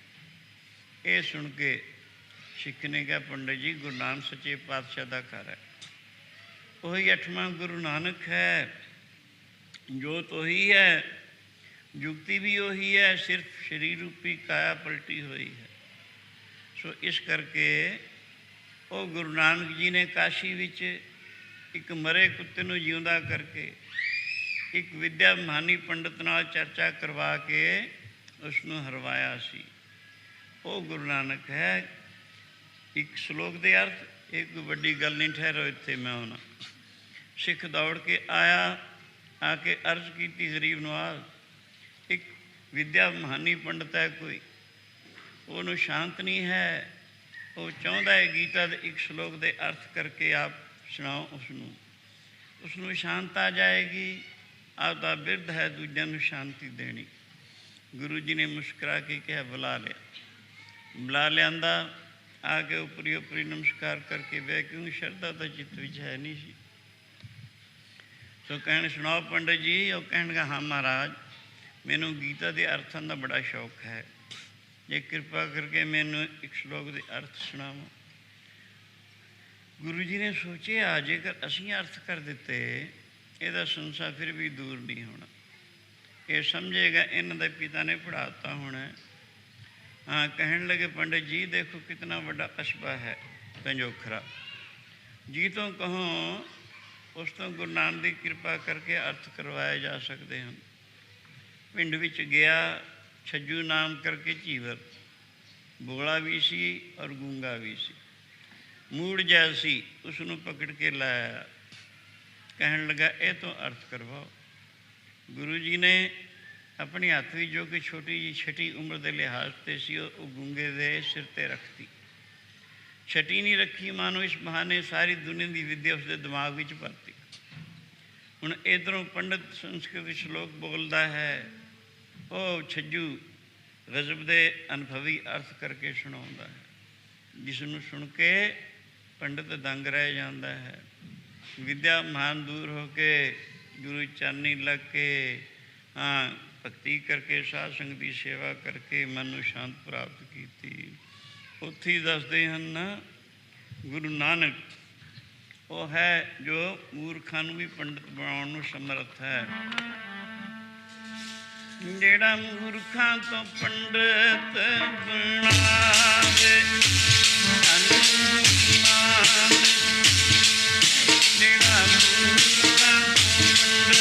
ਇਹ ਸੁਣ ਕੇ ਸਿੱਖ ਨੇ ਕਿਹਾ, ਪੰਡਤ ਜੀ ਗੁਰੂ ਨਾਨਕ ਸੱਚੇ ਪਾਤਸ਼ਾਹ ਦਾ ਘਰ ਹੈ, ਉਹੀ 8ਵਾਂ ਗੁਰੂ ਨਾਨਕ ਹੈ, ਜੋਤ ਉਹੀ ਹੈ, ਜੁਗਤੀ ਵੀ ਉਹੀ ਹੈ, ਸਿਰਫ ਸਰੀਰ ਰੂਪੀ ਕਾਇਆ ਪਲਟੀ ਹੋਈ ਹੈ। ਸੋ ਇਸ ਕਰਕੇ ਉਹ ਗੁਰੂ ਨਾਨਕ ਜੀ ਨੇ ਕਾਸ਼ੀ ਵਿੱਚ ਇੱਕ ਮਰੇ ਕੁੱਤੇ ਨੂੰ ਜਿਉਂਦਾ ਕਰਕੇ ਇੱਕ ਵਿੱਦਿਆ ਮਹਾਨੀ ਪੰਡਤ ਨਾਲ ਚਰਚਾ ਕਰਵਾ ਕੇ ਉਸ ਨੂੰ ਹਰਵਾਇਆ ਸੀ। ਉਹ ਗੁਰੂ ਨਾਨਕ ਹੈ। ਇੱਕ ਸ਼ਲੋਕ ਦੇ ਅਰਥ ਇਹ ਕੋਈ ਵੱਡੀ ਗੱਲ ਨਹੀਂ, ਠਹਿਰੋ ਇੱਥੇ ਮੈਂ ਆਉਣਾ। ਸਿੱਖ ਦੌੜ ਕੇ ਆਇਆ, ਆ ਕੇ ਅਰਜ਼ ਕੀਤੀ ਗਰੀਬ ਨਵਾਜ਼, ਇੱਕ ਵਿੱਦਿਆ ਮਹਾਨੀ ਪੰਡਤ ਹੈ ਕੋਈ, ਉਹਨੂੰ ਸ਼ਾਂਤ ਨਹੀਂ ਹੈ, ਉਹ ਚਾਹੁੰਦਾ ਹੈ ਗੀਤਾ ਦੇ ਇੱਕ ਸ਼ਲੋਕ ਦੇ ਅਰਥ ਕਰਕੇ ਆਪ ਸੁਣਾਓ ਉਸ ਨੂੰ ਸ਼ਾਂਤ ਆ ਜਾਏਗੀ। ਆਪਦਾ ਬਿਰਧ ਹੈ ਦੂਜਿਆਂ ਨੂੰ ਸ਼ਾਂਤੀ ਦੇਣੀ। ਗੁਰੂ ਜੀ ਨੇ ਮੁਸਕਰਾ ਕੇ ਕਿਹਾ, ਬੁਲਾ ਲਿਆਂਦਾ। ਆ ਕੇ ਉੱਪਰੀ ਨਮਸਕਾਰ ਕਰਕੇ ਬਹਿ, ਕਿਉਂਕਿ ਸ਼ਰਧਾ ਤਾਂ ਚਿੱਤ ਵਿੱਚ ਹੈ ਨਹੀਂ ਸੀ। ਸੋ ਕਹਿਣ, ਸੁਣਾਓ ਪੰਡਤ ਜੀ। ਉਹ ਕਹਿਣਗਾ, ਹਾਂ ਮਹਾਰਾਜ, ਮੈਨੂੰ ਗੀਤਾ ਦੇ ਅਰਥਾਂ ਦਾ ਬੜਾ ਸ਼ੌਕ ਹੈ, ਜੇ ਕਿਰਪਾ ਕਰਕੇ ਮੈਨੂੰ ਇੱਕ ਸ਼ਲੋਕ ਦੇ ਅਰਥ ਸੁਣਾਓ। ਗੁਰੂ ਜੀ ਨੇ ਸੋਚਿਆ, ਜੇਕਰ ਅਸੀਂ ਅਰਥ ਕਰ ਦਿੱਤੇ ਇਹਦਾ ਸੰਸਾਰ ਫਿਰ ਵੀ ਦੂਰ ਨਹੀਂ ਹੋਣਾ। ਇਹ ਸਮਝੇਗਾ ਇਹਨਾਂ ਦੇ ਪਿਤਾ ਨੇ ਪੜ੍ਹਾਤਾ ਹੋਣਾ। ਹਾਂ, ਕਹਿਣ ਲੱਗੇ, ਪੰਡਿਤ ਜੀ ਦੇਖੋ ਕਿਤਨਾ ਵੱਡਾ ਕਸਬਾ ਹੈ ਪੰਜੋਖਰਾ, ਜੀ ਤੋਂ ਕਹੋ ਉਸ ਤੋਂ ਗੁਰੂ ਨਾਨਕ ਦੀ ਕਿਰਪਾ ਕਰਕੇ ਅਰਥ ਕਰਵਾਏ ਜਾ ਸਕਦੇ ਹਨ। ਪਿੰਡ ਵਿੱਚ ਗਿਆ, ਛੱਜੂ ਨਾਮ ਕਰਕੇ ਝੀਵਰ, ਬੋਲਾ ਵੀ ਸੀ ਔਰ ਗੂੰਗਾ ਵੀ ਸੀ। ਮੂੜ ਜਿਹਾ ਸੀ, ਉਸ ਨੂੰ ਪਕੜ ਕੇ ਲਾਇਆ। ਕਹਿਣ ਲੱਗਾ ਇਹ ਤੋਂ ਅਰਥ ਕਰਵਾਓ। ਗੁਰੂ ਜੀ ਨੇ ਆਪਣੀ ਹੱਥ ਵਿੱਚ, ਜੋ ਕਿ ਛੋਟੀ ਜਿਹੀ ਛਟੀ ਉਮਰ ਦੇ ਲਿਹਾਜ਼ 'ਤੇ ਸੀ, ਉਹ ਗੂੰਗੇ ਦੇ ਸਿਰ 'ਤੇ ਰੱਖਤੀ। ਛਟੀ ਨਹੀਂ ਰੱਖੀ, ਮਾਨੋ ਇਸ ਬਹਾਨੇ ਸਾਰੀ ਦੁਨੀਆ ਦੀ ਵਿੱਦਿਆ ਉਸਦੇ ਦਿਮਾਗ ਵਿੱਚ ਭਰਤੀ। ਹੁਣ ਇੱਧਰੋਂ ਪੰਡਤ ਸੰਸਕ੍ਰਿਤ ਸ਼ਲੋਕ ਬੋਲਦਾ ਹੈ, ਉਹ ਛੱਜੂ ਗਜ਼ਬ ਦੇ ਅਨੁਭਵੀ ਅਰਥ ਕਰਕੇ ਸੁਣਾਉਂਦਾ ਹੈ, ਜਿਸ ਨੂੰ ਸੁਣ ਕੇ ਪੰਡਤ ਦੰਗ ਰਹਿ ਜਾਂਦਾ ਹੈ। ਵਿਦਿਆ ਮਹਾਨ ਦੂਰ ਹੋ ਕੇ ਗੁਰੂ ਚਰਨੀ ਲੱਗ ਕੇ ਭਗਤੀ ਕਰਕੇ, ਸਾਧ ਸੰਗਤ ਦੀ ਸੇਵਾ ਕਰਕੇ ਮਨ ਨੂੰ ਸ਼ਾਂਤ ਪ੍ਰਾਪਤ ਕੀਤੀ। ਉੱਥੇ ਹੀ ਦੱਸਦੇ ਹਨ ਗੁਰੂ ਨਾਨਕ ਉਹ ਹੈ ਜੋ ਮੂਰਖਾਂ ਨੂੰ ਵੀ ਪੰਡਤ ਬਣਾਉਣ ਨੂੰ ਸਮਰੱਥ ਹੈ। ਜਿਹੜਾ ਮੂਰਖਾਂ ਤੋਂ ਪੰਡਤ ਬਣਾਵੇ, ਜਿਹੜਾ ਮੂਰਖਾਂ ਤੋਂ ਪੰਡਤ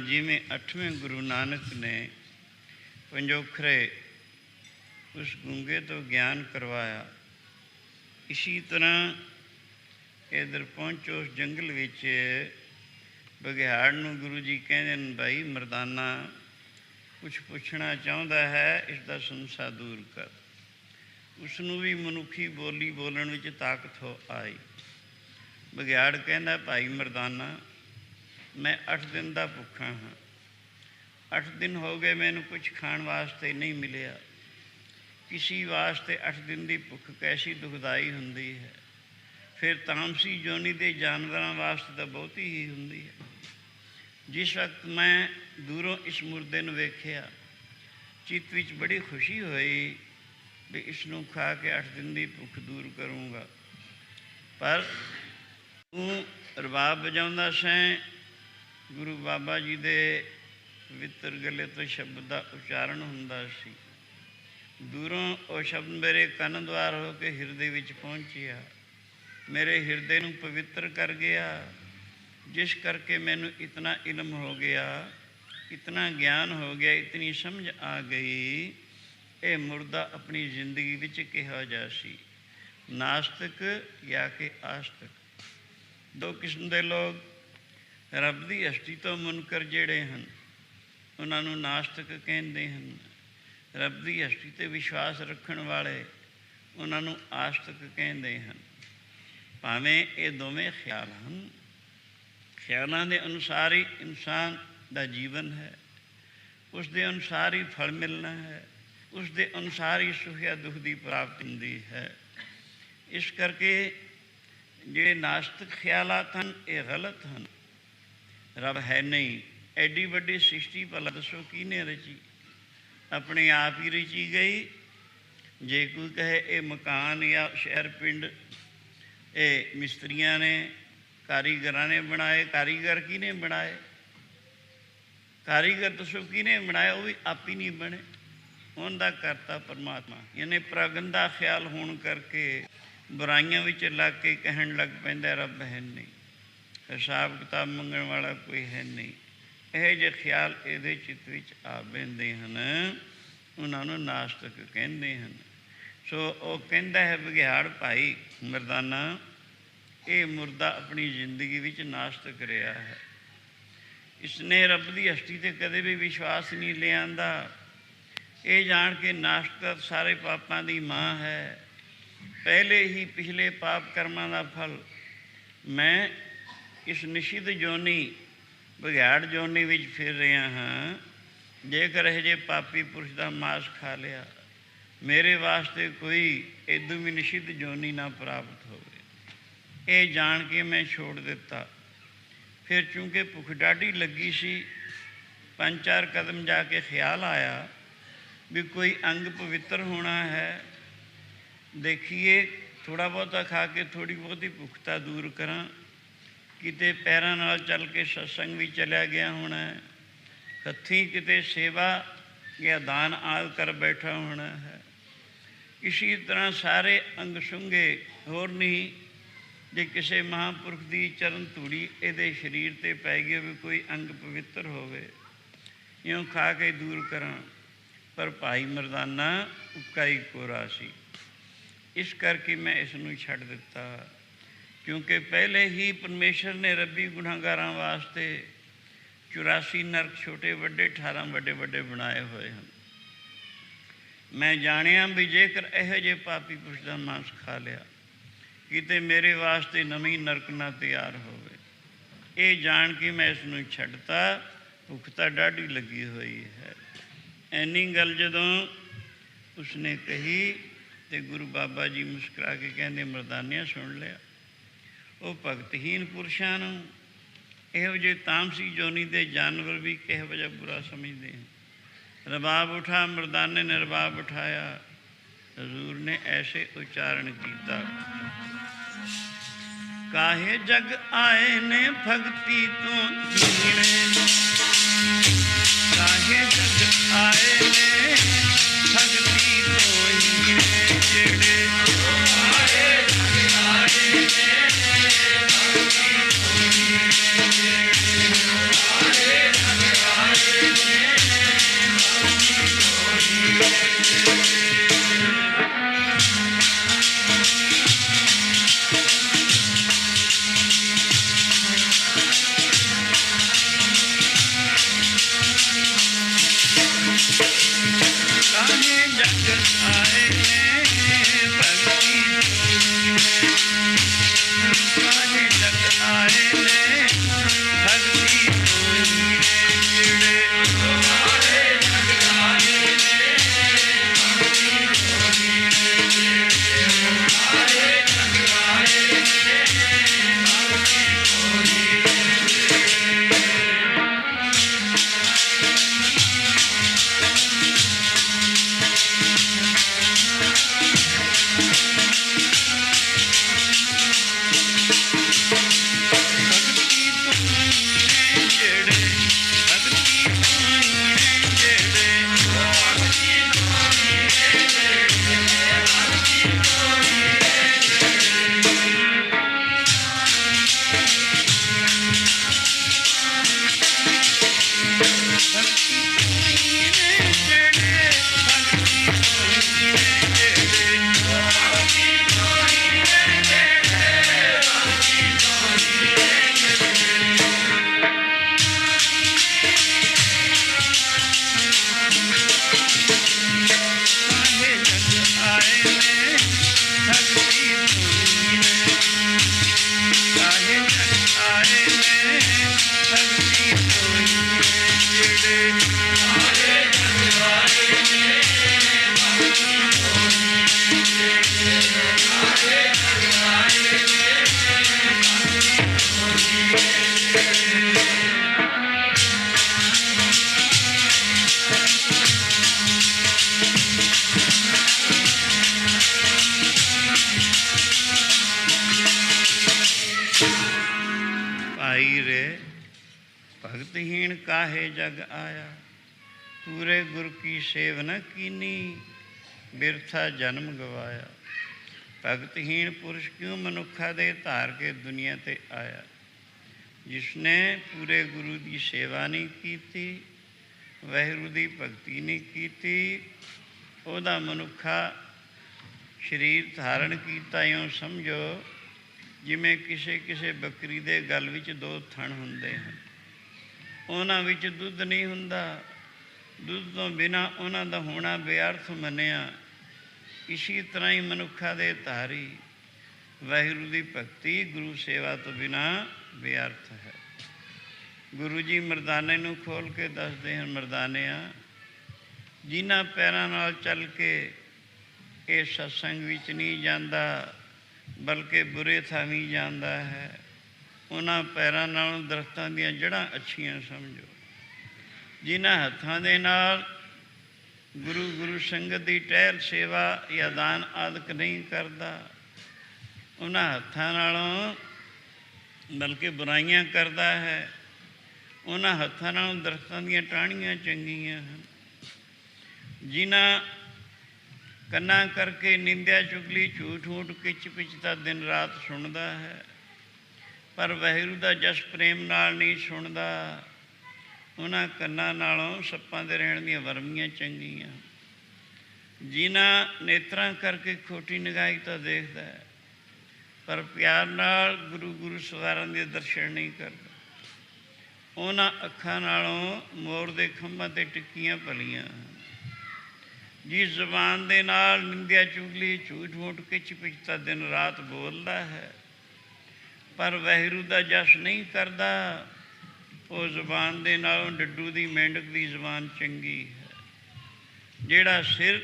ਜਿਵੇਂ 8ਵੇਂ ਗੁਰੂ ਨਾਨਕ ਨੇ ਪੰਜੋਖਰੇ ਉਸ ਗੂੰਗੇ ਤੋਂ ਗਿਆਨ ਕਰਵਾਇਆ, ਇਸੀ ਤਰ੍ਹਾਂ ਇੱਧਰ ਪਹੁੰਚੋ ਉਸ ਜੰਗਲ ਵਿੱਚ ਬਘਿਆੜ ਨੂੰ ਗੁਰੂ ਜੀ ਕਹਿੰਦੇ ਨੇ, ਭਾਈ ਮਰਦਾਨਾ ਕੁਛ ਪੁੱਛਣਾ ਚਾਹੁੰਦਾ ਹੈ, ਇਸ ਦਾ ਸੰਸਾ ਦੂਰ ਕਰ। ਉਸ ਨੂੰ ਵੀ ਮਨੁੱਖੀ ਬੋਲੀ ਬੋਲਣ ਵਿੱਚ ਤਾਕਤ ਹੋ ਆਈ। ਬਘਿਆੜ ਕਹਿੰਦਾ, ਭਾਈ ਮਰਦਾਨਾ ਮੈਂ 8 ਦਿਨ ਦਾ ਭੁੱਖਾ ਹਾਂ, 8 ਦਿਨ ਹੋ ਗਏ ਮੈਨੂੰ ਕੁਛ ਖਾਣ ਵਾਸਤੇ ਨਹੀਂ ਮਿਲਿਆ। ਕਿਸੇ ਵਾਸਤੇ 8 ਦਿਨ ਦੀ ਭੁੱਖ ਕੈਸੀ ਦੁਖਦਾਈ ਹੁੰਦੀ ਹੈ, ਫਿਰ ਤਾਮਸੀ ਜੋਨੀ ਦੇ ਜਾਨਵਰਾਂ ਵਾਸਤੇ ਤਾਂ ਬਹੁਤੀ ਹੀ ਹੁੰਦੀ ਹੈ। ਜਿਸ ਵਕਤ ਮੈਂ ਦੂਰੋਂ ਇਸ ਮੁਰਦੇ ਨੂੰ ਵੇਖਿਆ, ਚਿੱਤ ਵਿੱਚ ਬੜੀ ਖੁਸ਼ੀ ਹੋਈ ਵੀ ਇਸ ਨੂੰ ਖਾ ਕੇ 8 ਦਿਨ ਦੀ ਭੁੱਖ ਦੂਰ ਕਰੂੰਗਾ। ਪਰ ਤੂੰ ਰਬਾਬ ਵਜਾਉਂਦਾ ਸੈਂ, ਗੁਰੂ ਬਾਬਾ ਜੀ ਦੇ ਪਵਿੱਤਰ ਗਲੇ ਤੋਂ ਸ਼ਬਦ ਦਾ ਉਚਾਰਨ ਹੁੰਦਾ ਸੀ। ਦੂਰੋਂ ਉਹ ਸ਼ਬਦ ਮੇਰੇ ਕੰਨ ਦੁਆਰ ਹੋ ਕੇ ਹਿਰਦੇ ਵਿੱਚ ਪਹੁੰਚਿਆ, ਮੇਰੇ ਹਿਰਦੇ ਨੂੰ ਪਵਿੱਤਰ ਕਰ ਗਿਆ, ਜਿਸ ਕਰਕੇ ਮੈਨੂੰ ਇਤਨਾ ਇਲਮ ਹੋ ਗਿਆ, ਇਤਨਾ ਗਿਆਨ ਹੋ ਗਿਆ, ਇਤਨੀ ਸਮਝ ਆ ਗਈ ਇਹ ਮੁਰਦਾ ਆਪਣੀ ਜ਼ਿੰਦਗੀ ਵਿੱਚ ਕਿਹੋ ਜਿਹਾ ਸੀ, ਨਾਸਤਿਕ ਜਾਂ ਕਿ ਆਸਤਿਕ। 2 ਕਿਸਮ ਦੇ ਲੋਕ, ਰੱਬ ਦੀ ਹਸਤੀ ਤੋਂ ਮੁਨਕਰ ਜਿਹੜੇ ਹਨ ਉਹਨਾਂ ਨੂੰ ਨਾਸਤਿਕ ਕਹਿੰਦੇ ਹਨ, ਰੱਬ ਦੀ ਹਸਤੀ 'ਤੇ ਵਿਸ਼ਵਾਸ ਰੱਖਣ ਵਾਲੇ ਉਹਨਾਂ ਨੂੰ ਆਸਤਿਕ ਕਹਿੰਦੇ ਹਨ। ਭਾਵੇਂ ਇਹ ਦੋਵੇਂ ਖਿਆਲ ਹਨ, ਖਿਆਲਾਂ ਦੇ ਅਨੁਸਾਰ ਹੀ ਇਨਸਾਨ ਦਾ ਜੀਵਨ ਹੈ, ਉਸ ਦੇ ਅਨੁਸਾਰ ਹੀ ਫਲ ਮਿਲਣਾ ਹੈ, ਉਸ ਦੇ ਅਨੁਸਾਰ ਹੀ ਸੁਖ ਜਾਂ ਦੁੱਖ ਦੀ ਪ੍ਰਾਪਤੀ ਹੁੰਦੀ ਹੈ। ਇਸ ਕਰਕੇ ਜਿਹੜੇ ਨਾਸਤਿਕ ਖਿਆਲਾਤ ਹਨ ਇਹ ਗਲਤ ਹਨ। ਰੱਬ ਹੈ ਨਹੀਂ। ਐਡੀ ਵੱਡੀ ਸ੍ਰਿਸ਼ਟੀ ਭਲਾ ਦੱਸੋ ਕਿਹਨੇ ਰਚੀ? ਆਪਣੇ ਆਪ ਹੀ ਰਚੀ ਗਈ। ਜੇ ਕੋਈ ਕਹੇ ਇਹ ਮਕਾਨ ਜਾਂ ਸ਼ਹਿਰ ਪਿੰਡ ਇਹ ਮਿਸਤਰੀਆਂ ਨੇ ਕਾਰੀਗਰਾਂ ਨੇ ਬਣਾਏ। ਕਾਰੀਗਰ ਕਿਹਨੇ ਬਣਾਏ? ਕਾਰੀਗਰ ਦੱਸੋ ਕਿਹਨੇ ਬਣਾਇਆ? ਉਹ ਵੀ ਆਪ ਹੀ ਨਹੀਂ ਬਣੇ, ਉਹਦਾ ਕਰਤਾ ਪਰਮਾਤਮਾ। ਯਾਨੀ ਪ੍ਰਗੰਦਾ ਖਿਆਲ ਹੋਣ ਕਰਕੇ ਬੁਰਾਈਆਂ ਵਿੱਚ ਲੱਗ ਕੇ ਕਹਿਣ ਲੱਗ ਪੈਂਦਾ ਰੱਬ ਹੈ ਨਹੀਂ, ਹਿਸਾਬ ਕਿਤਾਬ ਮੰਗਣ ਵਾਲਾ ਕੋਈ ਹੈ ਨਹੀਂ। ਇਹ ਜਿਹੇ ਖਿਆਲ ਇਹਦੇ ਚਿੱਤ ਵਿੱਚ ਆ ਬਹਿੰਦੇ ਹਨ, ਉਹਨਾਂ ਨੂੰ ਨਾਸਤਕ ਕਹਿੰਦੇ ਹਨ। ਸੋ ਉਹ ਕਹਿੰਦਾ ਹੈ ਬਘਿਆੜ ਭਾਈ ਮਰਦਾਨਾ, ਇਹ ਮੁਰਦਾ ਆਪਣੀ ਜ਼ਿੰਦਗੀ ਵਿੱਚ ਨਾਸਤਕ ਰਿਹਾ ਹੈ। ਇਸਨੇ ਰੱਬ ਦੀ ਹਸਤੀ 'ਤੇ ਕਦੇ ਵੀ ਵਿਸ਼ਵਾਸ ਨਹੀਂ ਲਿਆਂਦਾ। ਇਹ ਜਾਣ ਕੇ ਨਾਸਤਕ ਸਾਰੇ ਪਾਪਾਂ ਦੀ ਮਾਂ ਹੈ। ਪਹਿਲੇ ਹੀ ਪਿਛਲੇ ਪਾਪ ਕਰਮਾਂ ਦਾ ਫਲ ਮੈਂ ਇਸ ਨਿਸ਼ਚਿਤ ਜੋਨੀ ਬਘਿਆੜ ਜੋਨੀ ਵਿੱਚ ਫਿਰ ਰਿਹਾ ਹਾਂ। ਜੇਕਰ ਇਹ ਜਿਹੇ ਪਾਪੀ ਪੁਰਸ਼ ਦਾ ਮਾਸ ਖਾ ਲਿਆ, ਮੇਰੇ ਵਾਸਤੇ ਕੋਈ ਇਦੋਂ ਵੀ ਨਿਸ਼ਚਿਤ ਜੋਨੀ ਨਾ ਪ੍ਰਾਪਤ ਹੋਵੇ। ਇਹ ਜਾਣ ਕੇ ਮੈਂ ਛੋੜ ਦਿੱਤਾ। ਫਿਰ ਚੂੰਕਿ ਭੁੱਖ ਡਾਢੀ ਲੱਗੀ ਸੀ, 5-4 ਕਦਮ ਜਾ ਕੇ ਖਿਆਲ ਆਇਆ ਵੀ ਕੋਈ ਅੰਗ ਪਵਿੱਤਰ ਹੋਣਾ ਹੈ। ਦੇਖੀਏ ਥੋੜ੍ਹਾ ਬਹੁਤਾ ਖਾ ਕੇ ਥੋੜ੍ਹੀ ਬਹੁਤੀ ਭੁੱਖਤਾ ਦੂਰ ਕਰਾਂ। ਕਿਤੇ ਪੈਰਾਂ ਨਾਲ ਚੱਲ ਕੇ ਸਤਸੰਗ ਵੀ ਚਲਿਆ ਗਿਆ ਹੋਣਾ, ਹੱਥੀਂ ਕਿਤੇ ਸੇਵਾ ਜਾਂ ਦਾਨ ਆਦਿ ਕਰ ਬੈਠਾ ਹੋਣਾ ਹੈ। ਇਸੀ ਤਰ੍ਹਾਂ ਸਾਰੇ ਅੰਗ ਸੁੰਘੇ, ਹੋਰ ਨਹੀਂ ਜੇ ਕਿਸੇ ਮਹਾਂਪੁਰਖ ਦੀ ਚਰਨ ਧੂੜੀ ਇਹਦੇ ਸਰੀਰ 'ਤੇ ਪੈ ਗਈ ਵੀ ਕੋਈ ਅੰਗ ਪਵਿੱਤਰ ਹੋਵੇ, ਇਉਂ ਖਾ ਕੇ ਦੂਰ ਕਰਾਂ। ਪਰ ਭਾਈ ਮਰਦਾਨਾ ਉੱਕਾ ਹੀ ਕੋਰਾ ਸੀ, ਇਸ ਕਰਕੇ ਮੈਂ ਇਸ ਨੂੰ ਛੱਡ ਦਿੱਤਾ। ਕਿਉਂਕਿ ਪਹਿਲੇ ਹੀ ਪਰਮੇਸ਼ਰ ਨੇ ਰੱਬੀ ਗੁਨਾਹਗਾਰਾਂ ਵਾਸਤੇ 84 ਨਰਕ ਛੋਟੇ ਵੱਡੇ 18 ਵੱਡੇ ਵੱਡੇ ਬਣਾਏ ਹੋਏ ਹਨ। ਮੈਂ ਜਾਣਿਆ ਵੀ ਜੇਕਰ ਇਹੋ ਜਿਹੇ ਪਾਪੀ ਪੁਰਸ਼ ਦਾ ਮਾਂਸ ਖਾ ਲਿਆ, ਕਿਤੇ ਮੇਰੇ ਵਾਸਤੇ ਨਵੀਂ ਨਰਕ ਨਾ ਤਿਆਰ ਹੋਵੇ। ਇਹ ਜਾਣ ਕੇ ਮੈਂ ਇਸ ਨੂੰ ਛੱਡਤਾ। ਭੁੱਖ ਤਾਂ ਡਾਢੀ ਲੱਗੀ ਹੋਈ ਹੈ। ਐਨੀ ਗੱਲ ਜਦੋਂ ਉਸਨੇ ਕਹੀ ਤੇ ਗੁਰੂ ਬਾਬਾ ਜੀ ਮੁਸਕਰਾ ਕੇ ਕਹਿੰਦੇ, ਮਰਦਾਨਿਆਂ ਸੁਣ ਲਿਆ। ਉਹ ਭਗਤਹੀਨ ਪੁਰਸ਼ਾਂ ਨੂੰ ਇਹੋ ਜਿਹੇ ਤਾਮਸੀ ਜੋਨੀ ਦੇ ਜਾਨਵਰ ਵੀ ਕਿਹੋ ਜਿਹਾ ਬੁਰਾ ਸਮਝਦੇ ਹਨ। ਰਬਾਬ ਉਠਾ, ਮਰਦਾਨੇ ਨੇ ਰਬਾਬ ਉਠਾਇਆ। ਹਜ਼ੂਰ ਨੇ ਐਸੇ ਉਚਾਰਨ ਕੀਤਾ, ਕਾਹੇ ਜਗ ਆਏ ਨੇ ਭਗਤੀ ਤੋਂ ਹੀਣੇ, ਕਾਹੇ ਜਗ ਆਏ ਨੇ ਭਗਤੀ ਤੋਂ ਹੀਣੇ, ਜਿਹੜੇ ਕਾਹੇ ਜਗ ਆਏ ਨੇ ਭਗਤੀ ਤੋਂ ਹੀਣੇ, ਕਾਹੇ ਜਗ ਆਏ ਨੇ ਭਗਤੀ ਤੋਂ ਹੀਣੇ। भगतहीन काहे जग आया, पूरे गुर की सेव न कीनी, बिरथा जन्म गवाया। भगतहीन पुरुष क्यों मनुखा दे धार के दुनिया ते आया, जिसने पूरे गुरु की सेवा नहीं की, वाहिगुरू की भगती नहीं की, ਉਹਦਾ ਮਨੁੱਖਾ ਸਰੀਰ ਧਾਰਨ ਕੀਤਾ। ਇਉਂ ਸਮਝੋ ਜਿਵੇਂ ਕਿਸੇ ਬੱਕਰੀ ਦੇ ਗਲ ਵਿੱਚ 2 ਥਣ ਹੁੰਦੇ ਹਨ, ਉਹਨਾਂ ਵਿੱਚ ਦੁੱਧ ਨਹੀਂ ਹੁੰਦਾ, ਦੁੱਧ ਤੋਂ ਬਿਨਾਂ ਉਹਨਾਂ ਦਾ ਹੋਣਾ ਬੇਅਰਥ ਮੰਨਿਆ। ਇਸੀ ਤਰ੍ਹਾਂ ਹੀ ਮਨੁੱਖਾ ਦੇ ਧਾਰੀ ਵਾਹਿਗੁਰੂ ਦੀ ਭਗਤੀ ਗੁਰੂ ਸੇਵਾ ਤੋਂ ਬਿਨਾਂ ਬੇਅਰਥ ਹੈ। ਗੁਰੂ ਜੀ ਮਰਦਾਨੇ ਨੂੰ ਖੋਲ੍ਹ ਕੇ ਦੱਸਦੇ ਹਨ, ਮਰਦਾਨਿਆਂ, ਜਿਨ੍ਹਾਂ ਪੈਰਾਂ ਨਾਲ ਚੱਲ ਕੇ ਇਹ ਸਤਸੰਗ ਵਿੱਚ ਨਹੀਂ ਜਾਂਦਾ ਬਲਕਿ ਬੁਰੇ ਥਾਵੀਂ ਜਾਂਦਾ ਹੈ, ਉਹਨਾਂ ਪੈਰਾਂ ਨਾਲੋਂ ਦਰਖਤਾਂ ਦੀਆਂ ਜੜ੍ਹਾਂ ਅੱਛੀਆਂ ਸਮਝੋ। ਜਿਨ੍ਹਾਂ ਹੱਥਾਂ ਦੇ ਨਾਲ ਗੁਰੂ ਸੰਗਤ ਦੀ ਟਹਿਲ ਸੇਵਾ ਜਾਂ ਦਾਨ ਆਦਿਕ ਨਹੀਂ ਕਰਦਾ, ਉਹਨਾਂ ਹੱਥਾਂ ਨਾਲੋਂ ਬਲਕਿ ਬੁਰਾਈਆਂ ਕਰਦਾ ਹੈ, ਉਹਨਾਂ ਹੱਥਾਂ ਨਾਲੋਂ ਦਰਖਤਾਂ ਦੀਆਂ ਟਾਹਣੀਆਂ ਚੰਗੀਆਂ ਹਨ। ਜਿਨ੍ਹਾਂ ਕੰਨਾਂ ਕਰਕੇ ਨਿੰਦਿਆ ਚੁਗਲੀ ਝੂਠ ਮੂਠ ਕਿਚ ਪਿਚ ਦਾ ਦਿਨ ਰਾਤ ਸੁਣਦਾ ਹੈ, ਪਰ ਵਾਹਿਗੁਰੂ ਦਾ ਜਸ ਪ੍ਰੇਮ ਨਾਲ ਨਹੀਂ ਸੁਣਦਾ, ਉਹਨਾਂ ਕੰਨਾਂ ਨਾਲੋਂ ਸੱਪਾਂ ਦੇ ਰਹਿਣ ਦੀਆਂ ਵਰਮੀਆਂ ਚੰਗੀਆਂ। ਜਿਨ੍ਹਾਂ ਨੇਤਰਾਂ ਕਰਕੇ ਖੋਟੀ ਨਿਗਾਹੀ ਤਾਂ ਦੇਖਦਾ ਹੈ, ਪਰ ਪਿਆਰ ਨਾਲ ਗੁਰੂ ਸਵਾਰਾਂ ਦੇ ਦਰਸ਼ਨ ਨਹੀਂ ਕਰਦਾ, ਉਹਨਾਂ ਅੱਖਾਂ ਨਾਲੋਂ ਮੋਰ ਦੇ ਖੰਭਾਂ 'ਤੇ ਟਿੱਕੀਆਂ ਭਲੀਆਂ ਹਨ। ਜਿਸ ਜ਼ੁਬਾਨ ਦੇ ਨਾਲ ਨਿੰਦਿਆ ਚੁਗਲੀ ਝੂਠ ਮੂਠ ਕਿਚ ਪਿਚ ਤਾਂ ਦਿਨ ਰਾਤ ਬੋਲਦਾ ਹੈ, ਪਰ ਵਾਹਿਗੁਰੂ ਦਾ ਜਸ ਨਹੀਂ ਕਰਦਾ, ਉਹ ਜ਼ੁਬਾਨ ਦੇ ਨਾਲੋਂ ਡੱਡੂ ਦੀ ਮੇਂਢਕ ਦੀ ਜ਼ੁਬਾਨ ਚੰਗੀ ਹੈ। ਜਿਹੜਾ ਸਿਰ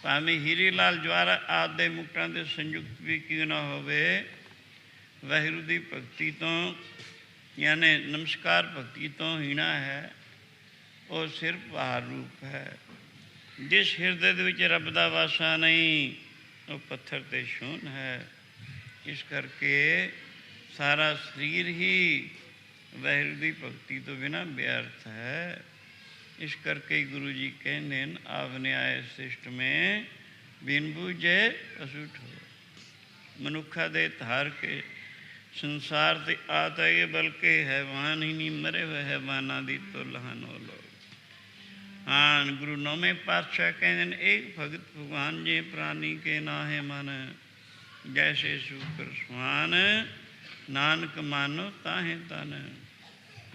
ਭਾਵੇਂ ਹੀਰੇ ਲਾਲ ਜਵਾਹਰ ਆਦਿ ਦੇ ਮੁਕਟਾਂ ਦੇ ਸੰਯੁਕਤ ਵੀ ਕਿਉਂ ਨਾ ਹੋਵੇ, ਵਾਹਿਗੁਰੂ ਦੀ ਭਗਤੀ ਤੋਂ ਯਾਨੀ ਨਮਸਕਾਰ ਭਗਤੀ ਤੋਂ ਹੀਣਾ ਹੈ, ਉਹ ਸਿਰ ਭਾਰ ਰੂਪ ਹੈ। ਜਿਸ ਹਿਰਦੇ ਦੇ ਵਿੱਚ ਰੱਬ ਦਾ ਵਾਸਾ ਨਹੀਂ, ਉਹ ਪੱਥਰ 'ਤੇ ਛੂਹਣ ਹੈ। ਇਸ ਕਰਕੇ ਸਾਰਾ ਸਰੀਰ ਹੀ ਵਾਹਿਗੁਰੂ ਦੀ ਭਗਤੀ ਤੋਂ ਬਿਨਾਂ ਬੇਅਰਥ ਹੈ। ਇਸ ਕਰਕੇ ਗੁਰੂ ਜੀ ਕਹਿੰਦੇ ਨੇ, ਆਪਨੇ ਆਏ ਸਿਸ਼ਟ ਮੇਂ ਬਿਨ ਬੂਝੇ ਅਸੂਠ ਹੋ। ਮਨੁੱਖਾਂ ਦੇ ਧਾਰ ਕੇ ਸੰਸਾਰ 'ਤੇ ਆਤ ਆਏ, ਬਲਕਿ ਹੈਵਾਨ ਹੀ ਨਹੀਂ, ਮਰੇ ਹੋਏ ਹੈਵਾਨਾਂ ਦੀ ਤੁਲ ਹਨ ਉਹ ਲੋਕ। ਹਾਂ, ਗੁਰੂ ਨੌਵੇਂ ਪਾਤਸ਼ਾਹ ਕਹਿੰਦੇ ਨੇ, ਏਕ ਭਗਤ ਭਗਵਾਨ ਜੇ ਪ੍ਰਾਨੀ ਕੇ ਨਾਹੇ ਮਨ, ਜੈਸੇ ਸ਼ੂਕਰ ਸੁਹਾਨ, ਨਾਨਕ ਮਾਨੋ ਤਾਹੇ ਤਨ।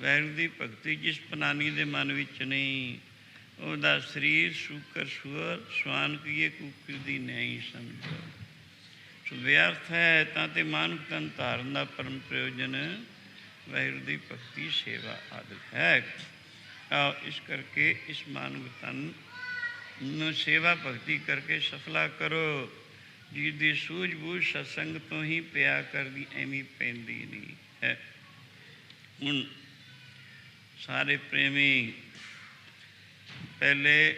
ਵਾਹਿਗੁਰੂ ਦੀ ਭਗਤੀ ਜਿਸ ਪ੍ਰਾਨੀ ਦੇ ਮਨ ਵਿੱਚ ਨਹੀਂ, ਉਹਦਾ ਸਰੀਰ ਸ਼ੂਕਰ ਸੂਰ ਸਵਾਨ ਕੀਏ ਕੁੱਕਰ ਦੀ ਨਹੀਂ ਸਮਝੋ। ਸੋ ਵਿਅਰਥ ਹੈ ਤਾਂ ਤੇ ਮਾਨੁਖ ਤਨ ਧਾਰਨ ਦਾ ਪਰਮ ਪ੍ਰਯੋਜਨ ਵਾਹਿਗੁਰੂ ਦੀ ਭਗਤੀ ਸੇਵਾ ਆਦਿ ਹੈ। ਆਓ ਇਸ ਕਰਕੇ ਇਸ ਮਾਨਵ ਤਨ ਨੂੰ ਸੇਵਾ ਭਗਤੀ ਕਰਕੇ ਸਫਲਾ ਕਰੋ, ਜਿਸ ਦੀ ਸੂਝ ਬੂਝ ਸਤਸੰਗ ਤੋਂ ਹੀ ਪਿਆ ਕਰਦੀ, ਐਵੇਂ ਪੈਂਦੀ ਨਹੀਂ ਹੈ। ਹੁਣ ਸਾਰੇ ਪ੍ਰੇਮੀ ਪਹਿਲੇ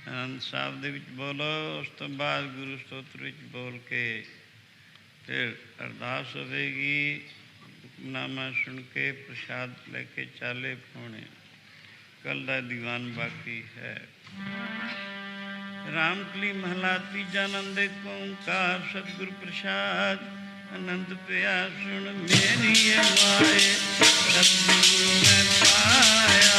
ਆਨੰਦ ਸਾਹਿਬ ਦੇ ਵਿੱਚ ਬੋਲੋ, ਉਸ ਤੋਂ ਬਾਅਦ ਗੁਰੂ ਸਤੋਤਰ ਵਿੱਚ ਬੋਲ ਕੇ ਫਿਰ ਅਰਦਾਸ ਹੋਵੇਗੀ। ਹੁਕਮਨਾਮਾ ਸੁਣ ਕੇ ਪ੍ਰਸ਼ਾਦ ਲੈ ਕੇ ਚਾਲੇ ਪਾਉਣੇ। ਕੱਲ੍ਹ ਦਾ ਦੀਵਾਨ ਬਾਕੀ ਹੈ। ਰਾਮਕਲੀ ਮਹਲਾ ਤੀਜਾ। ਆਨੰਦ ਏਕ ਓਂਕਾਰ ਸਤਿਗੁਰ ਪ੍ਰਸਾਦ, ਆਨੰਦ ਪਿਆ ਸੁਣ ਮੇਰੀ ਇਹ ਮਾਏ, ਸਤਿਗੁਰੂ ਮੈਂ ਪਾਇਆ।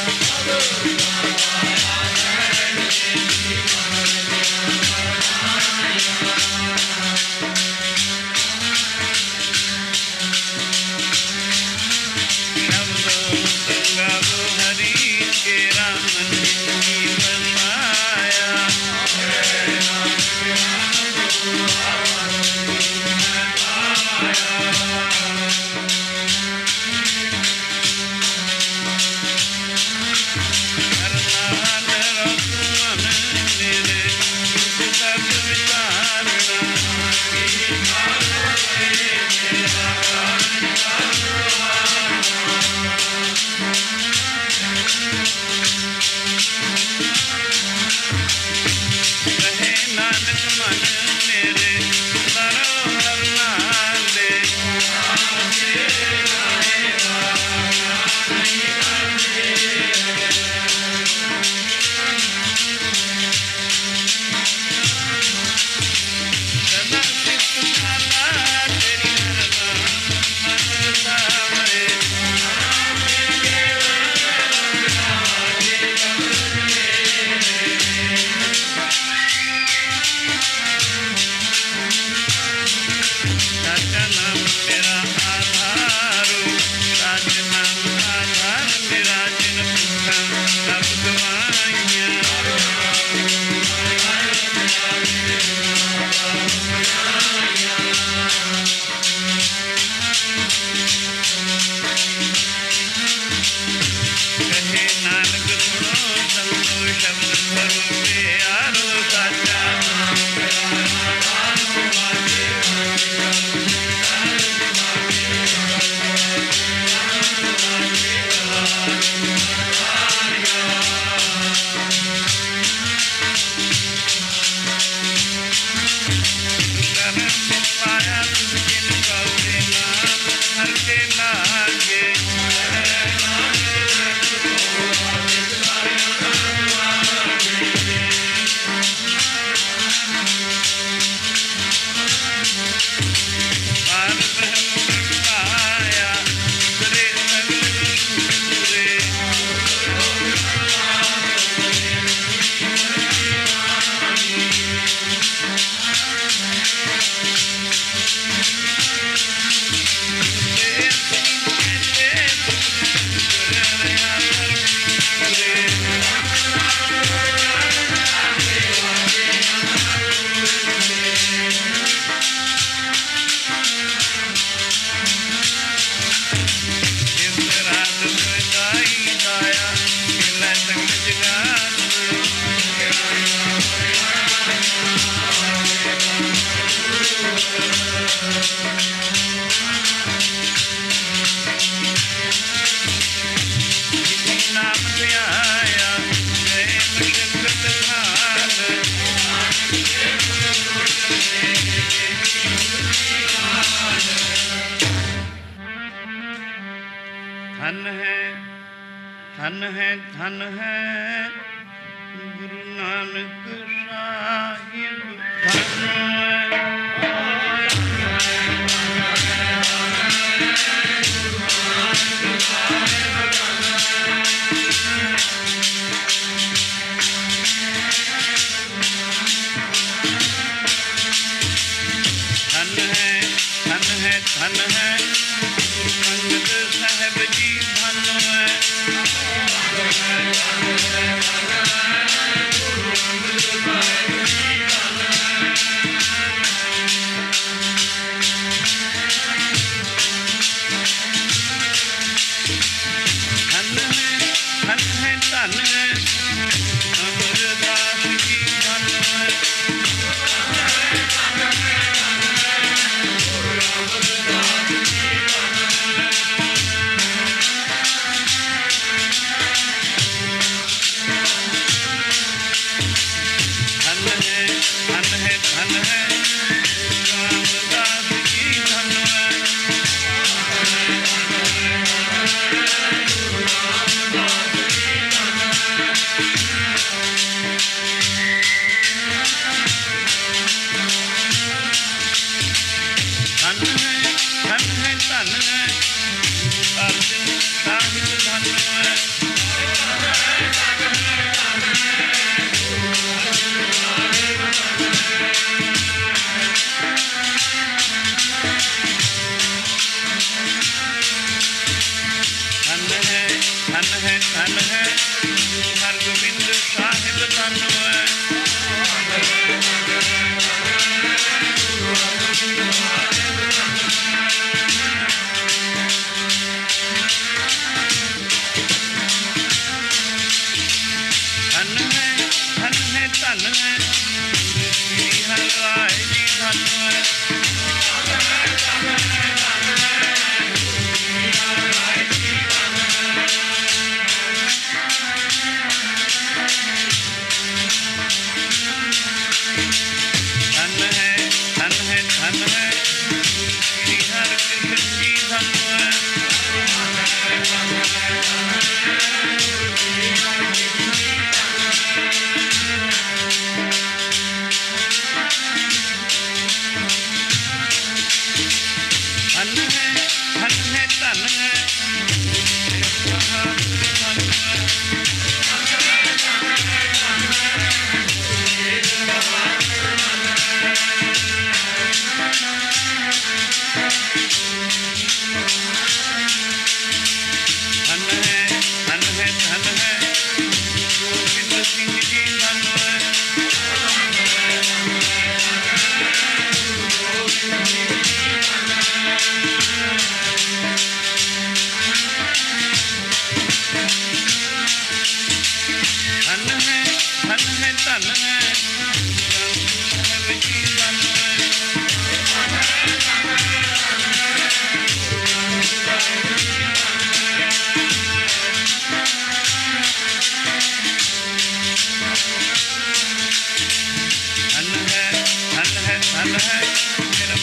धन है गुरु नानक साहिब धन है। धन है गुरु अंगद साहिब जी धन है। धन है अमरदास जी धन है। धन है रामदास जी धन है। धन है अर्जन साहिब धन है। धन है हरगोबिंद साहिब धन है। धन है श्री हरराय जी धन है। धन है श्री हरकृष्ण जी धन है। धन है गोविंद सिंह जी धन है। धन है साहिब जी धन है। धन है मेरा धन है।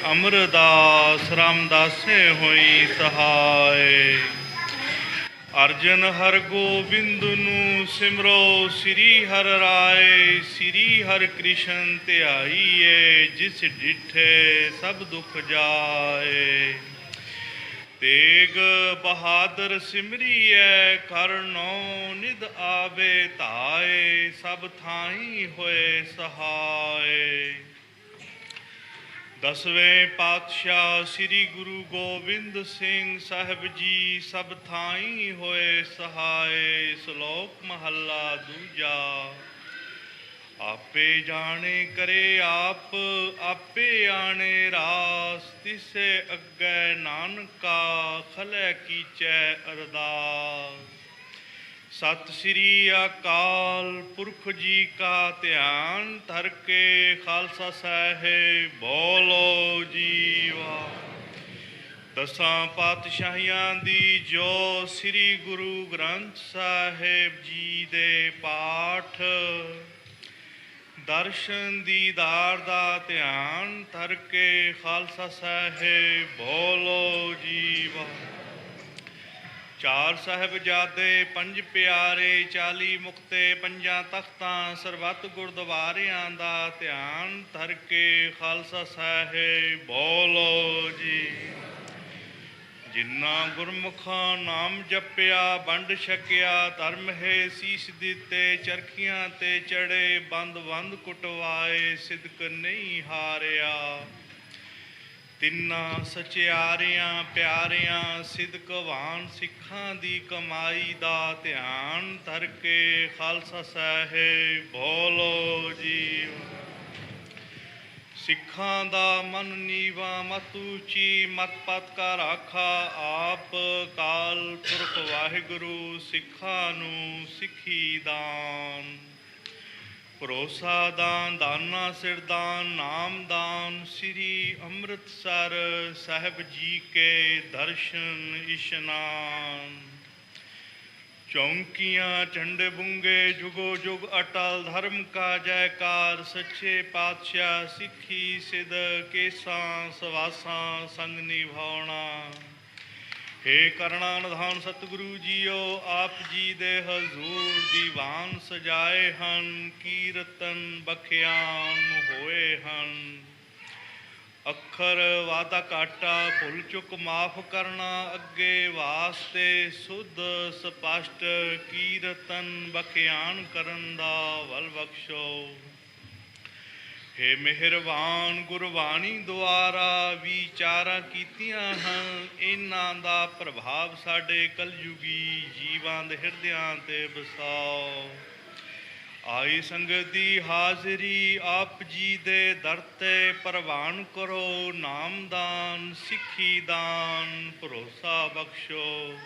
अमरदास रामदासे होई सहाय। अर्जन हर गोबिंद नू सिमरो श्री हर राय। श्री हर कृष्ण ध्याईए जिस डिठे सब दुख जाए। तेग बहादुर सिमरिए कर नौ निध आवे धाए। सब थाई होए सहाय। दसवें पातशाह श्री गुरु गोबिंद सिंह साहब जी सब थाई होए सहाय। श्लोक महला दूजा। आपे जाने करे आप आपे आने रास। तिसे अग्गै नानका खलै कीचै अरदास। सत श्री अकाल पुरख जी का ध्यान धर के खालसा साहेब बोलो जीवा। दसां पातशाहियां दी जो श्री गुरु ग्रंथ साहेब जी दे पाठ दर्शन दीदार दा ध्यान धर के खालसा साहेब बोलो जीवा। चार साहिबजादे पंज प्यारे 40 मुक्ते पंजां तख्तां सरबत गुरद्वारियां दा ध्यान धर के खालसा साहेब बोलो जी। जिन्ना गुरमुखां नाम जपिया वंड छकिया धर्म है सीस दिते चरखियां ते चढ़े बंद बंद कुटवाए सिदक नहीं हारिया। तिन्ना सचियारियां प्यारियां सिदकवान सिखां दी कमाई दा ध्यान धर के खालसा साहेब बोलो जी। सिखां दा मन नीवा मत ऊची मत पत का राखा आप काल पुरख वाहिगुरु सिखां नू सिखी दान। भरोसा दान दाना सिरदान नाम दान श्री अमृतसर साहब जी के दर्शन इशनान। चौंकियाँ झंडे बुंगे जुगो जुग अटल धर्म का जयकार। सच्चे पातशाह सिखी सिद केसा सवासा संग निभावना। हे ਕਰਣਾ ਨਿਧਾਨ ਸਤਿਗੁਰੂ ਜੀਓ, ਆਪ ਜੀ ਦੇ ਹਜ਼ੂਰ ਦੀਵਾਨ ਸਜਾਏ ਹਨ, ਕੀਰਤਨ ਬਖਿਆਨ ਹੋਏ ਹਨ। ਅੱਖਰ ਵਾਧਾ ਘਾਟਾ ਭੁੱਲ ਚੁੱਕ ਮਾਫ ਕਰਨਾ, ਅੱਗੇ ਵਾਸਤੇ ਸੁਧ ਸਪਸ਼ਟ ਕੀਰਤਨ ਬਖਿਆਨ ਕਰਨ ਦਾ ਵੱਲ ਬਖਸ਼ੋ। हे ਮਿਹਰਬਾਨ ਗੁਰਬਾਣੀ ਦੁਆਰਾ ਵਿਚਾਰਾਂ ਕੀਤੀਆਂ ਹਨ, ਇਹਨਾਂ ਦਾ ਪ੍ਰਭਾਵ ਸਾਡੇ ਕਲਯੁਗੀ ਜੀਵਾਂ ਦੇ ਹਿਰਦਿਆਂ 'ਤੇ ਵਸਾਓ। ਆਈ ਸੰਗਤ ਦੀ ਹਾਜ਼ਰੀ ਆਪ ਜੀ ਦੇ ਦਰ 'ਤੇ ਪ੍ਰਵਾਨ ਕਰੋ। ਨਾਮਦਾਨ, ਸਿੱਖੀ ਦਾਨ, ਭਰੋਸਾ ਬਖਸ਼ੋ।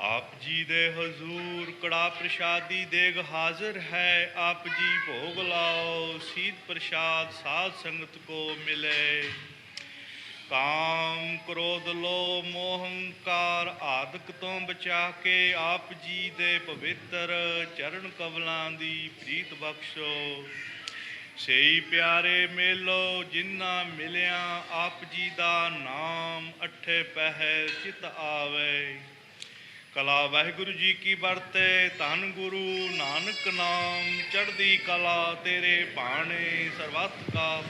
ਆਪ ਜੀ ਦੇ ਹਜ਼ੂਰ ਕੜਾ ਪ੍ਰਸ਼ਾਦੀ ਦੇਗ ਹਾਜ਼ਰ ਹੈ, ਆਪ ਜੀ ਭੋਗ ਲਾਓ। ਸੀਧ ਪ੍ਰਸ਼ਾਦ ਸਾਧ ਸੰਗਤ ਕੋ ਮਿਲੇ। ਕਾਮ, ਕ੍ਰੋਧ, ਲੋਭ, ਮੋਹ, ਹੰਕਾਰ ਆਦਿਕ ਤੋਂ ਬਚਾ ਕੇ ਆਪ ਜੀ ਦੇ ਪਵਿੱਤਰ ਚਰਨ ਕਮਲਾਂ ਦੀ ਪ੍ਰੀਤ ਬਖਸ਼ੋ। ਸਹੀ ਪਿਆਰੇ ਮੇਲੋ ਜਿਨ੍ਹਾਂ ਮਿਲਿਆ ਆਪ ਜੀ ਦਾ ਨਾਮ, ਅਠੇ ਪਹਿਰ ਚਿਤ ਆਵੇ। ਕਲਾ ਵਾਹਿਗੁਰੂ ਜੀ ਕੀ ਵਰਤੇ, ਧੰਨ ਗੁਰੂ ਨਾਨਕ ਨਾਮ, ਚੜ੍ਹਦੀ ਕਲਾ ਤੇਰੇ ਭਾਣੇ ਸਰਬੱਤ ਕਾ।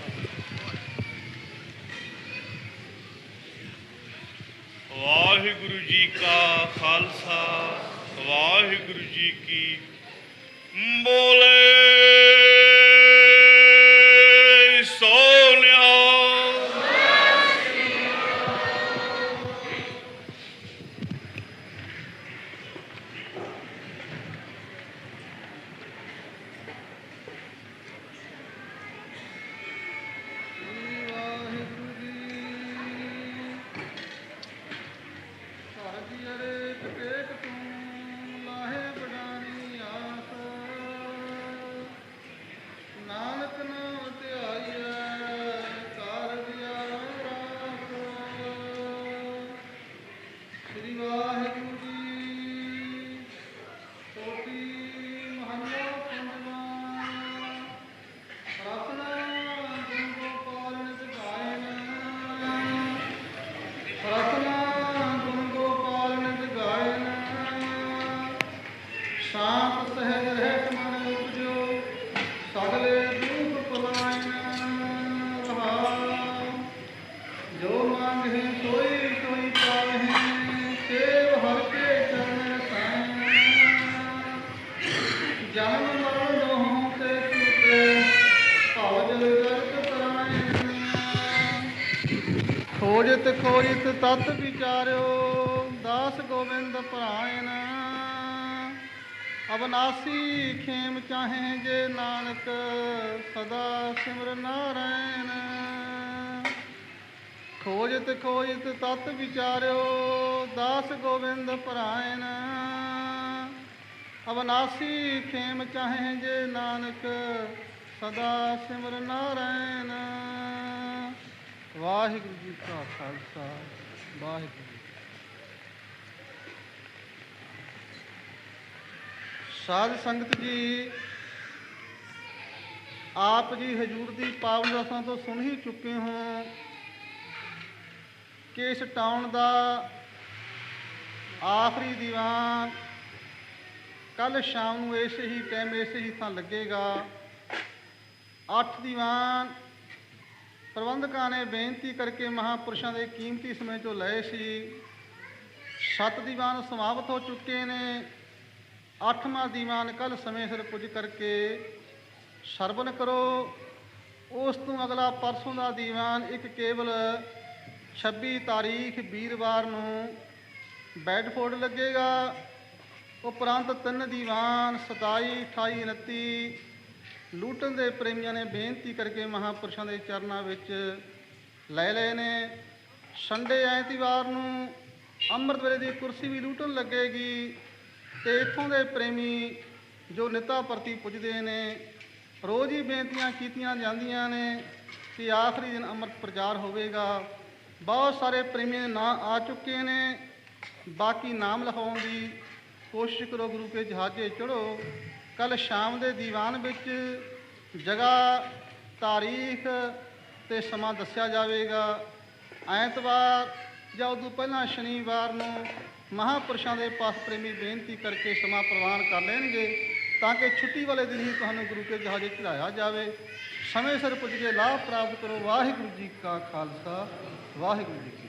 ਵਾਹਿਗੁਰੂ ਜੀ ਕਾ ਖਾਲਸਾ, ਵਾਹਿਗੁਰੂ ਜੀ ਕੀ ਬੋਲੇ ਸੋ ਨਿਹਾਲ। ਖੋਜਿਤ ਤਤ ਵਿਚਾਰਿਓ, ਦਾਸ ਗੋਬਿੰਦ ਭਰਾਇਨ। ਅਬਨਾਸੀ ਖੇਮ ਚਾਹੇ ਜੇ ਨਾਨਕ, ਸਦਾ ਸਿਮਰ ਨਾਰਾਇਣ। ਖੋਜਿਤ ਤਤ ਵਿਚਾਰਿਓ, ਦਾਸ ਗੋਬਿੰਦ ਭਰਾਇਨ। ਅਬਨਾਸੀ ਖੇਮ ਚਾਹੇ ਜੇ ਨਾਨਕ, ਸਦਾ ਸਿਮਰ ਨਾਰਾਇਣ। ਵਾਹਿਗੁਰੂ ਜੀ ਕਾ ਖਾਲਸਾ, ਵਾਹਿਗੁਰੂ ਜੀ। ਸਾਧ ਸੰਗਤ ਜੀ, ਆਪ ਜੀ ਹਜ਼ੂਰ ਦੀ ਪਾਵਨ ਰਸਾਂ ਤੋਂ ਸੁਣ ਹੀ ਚੁੱਕੇ ਹੋ ਕਿ ਇਸ ਟਾਉਣ ਦਾ ਆਖਰੀ ਦੀਵਾਨ ਕੱਲ੍ਹ ਸ਼ਾਮ ਨੂੰ ਇਸੇ ਹੀ ਟਾਈਮ ਇਸੇ ਹੀ ਥਾਂ ਲੱਗੇਗਾ। 8 ਦੀਵਾਨ ਪ੍ਰਬੰਧਕਾਂ ਨੇ ਬੇਨਤੀ ਕਰਕੇ ਮਹਾਂਪੁਰਸ਼ਾਂ ਦੇ ਕੀਮਤੀ ਸਮੇਂ 'ਚੋਂ ਲਏ ਸੀ। 7 ਦੀਵਾਨ ਸਮਾਪਤ ਹੋ ਚੁੱਕੇ ਨੇ। 8ਵਾਂ ਦੀਵਾਨ ਕੱਲ੍ਹ ਸਮੇਂ ਸਿਰ ਪੁੱਜ ਕਰਕੇ ਸਰਵਣ ਕਰੋ। ਉਸ ਤੋਂ ਅਗਲਾ ਪਰਸੋਂ ਦਾ ਦੀਵਾਨ ਇੱਕ ਕੇਵਲ 26 ਤਾਰੀਖ ਵੀਰਵਾਰ ਨੂੰ ਬੈਡਫੋਰਡ ਲੱਗੇਗਾ। ਉਪਰੰਤ 3 ਦੀਵਾਨ 27, 28, 29 ਲੂਟਨ ਦੇ ਪ੍ਰੇਮੀਆਂ ਨੇ ਬੇਨਤੀ ਕਰਕੇ ਮਹਾਂਪੁਰਸ਼ਾਂ ਦੇ ਚਰਨਾਂ ਵਿੱਚ ਲੈ ਲਏ ਨੇ। ਸੰਡੇ ਐਤਵਾਰ ਨੂੰ ਅੰਮ੍ਰਿਤ ਵੇਲੇ ਦੀ ਕੁਰਸੀ ਵੀ ਲੂਟਨ ਲੱਗੇਗੀ ਅਤੇ ਇੱਥੋਂ ਦੇ ਪ੍ਰੇਮੀ ਜੋ ਨਿੱਤਾ ਪ੍ਰਤੀ ਪੁੱਜਦੇ ਨੇ, ਰੋਜ਼ ਹੀ ਬੇਨਤੀਆਂ ਕੀਤੀਆਂ ਜਾਂਦੀਆਂ ਨੇ ਕਿ ਆਖਰੀ ਦਿਨ ਅੰਮ੍ਰਿਤ ਪ੍ਰਚਾਰ ਹੋਵੇਗਾ। ਬਹੁਤ ਸਾਰੇ ਪ੍ਰੇਮੀਆਂ ਦੇ ਨਾਂ ਆ ਚੁੱਕੇ ਨੇ। ਬਾਕੀ ਨਾਮ ਲਿਖਾਉਣ ਦੀ ਕੋਸ਼ਿਸ਼ ਕਰੋ, ਗੁਰੂ ਕੇ ਜਹਾਜ਼ੇ ਚੜ੍ਹੋ। ਕੱਲ੍ਹ ਸ਼ਾਮ ਦੇ ਦੀਵਾਨ ਵਿੱਚ ਜਗ੍ਹਾ, ਤਾਰੀਖ ਅਤੇ ਸਮਾਂ ਦੱਸਿਆ ਜਾਵੇਗਾ। ਐਤਵਾਰ ਜਾਂ ਉਦੋਂ ਪਹਿਲਾਂ ਸ਼ਨੀਵਾਰ ਨੂੰ ਮਹਾਂਪੁਰਸ਼ਾਂ ਦੇ ਪਾਸ ਪ੍ਰੇਮੀ ਬੇਨਤੀ ਕਰਕੇ ਸਮਾਂ ਪ੍ਰਵਾਨ ਕਰ ਲੈਣਗੇ ਤਾਂ ਕਿ ਛੁੱਟੀ ਵਾਲੇ ਦਿਨ ਹੀ ਤੁਹਾਨੂੰ ਗੁਰੂ ਕੇ ਜਹਾਜ਼ੇ ਚੜਾਇਆ ਜਾਵੇ। ਸਮੇਂ ਸਿਰ ਪੁੱਜ ਕੇ ਲਾਭ ਪ੍ਰਾਪਤ ਕਰੋ। ਵਾਹਿਗੁਰੂ ਜੀ ਕਾ ਖਾਲਸਾ, ਵਾਹਿਗੁਰੂ ਜੀ ਕੀ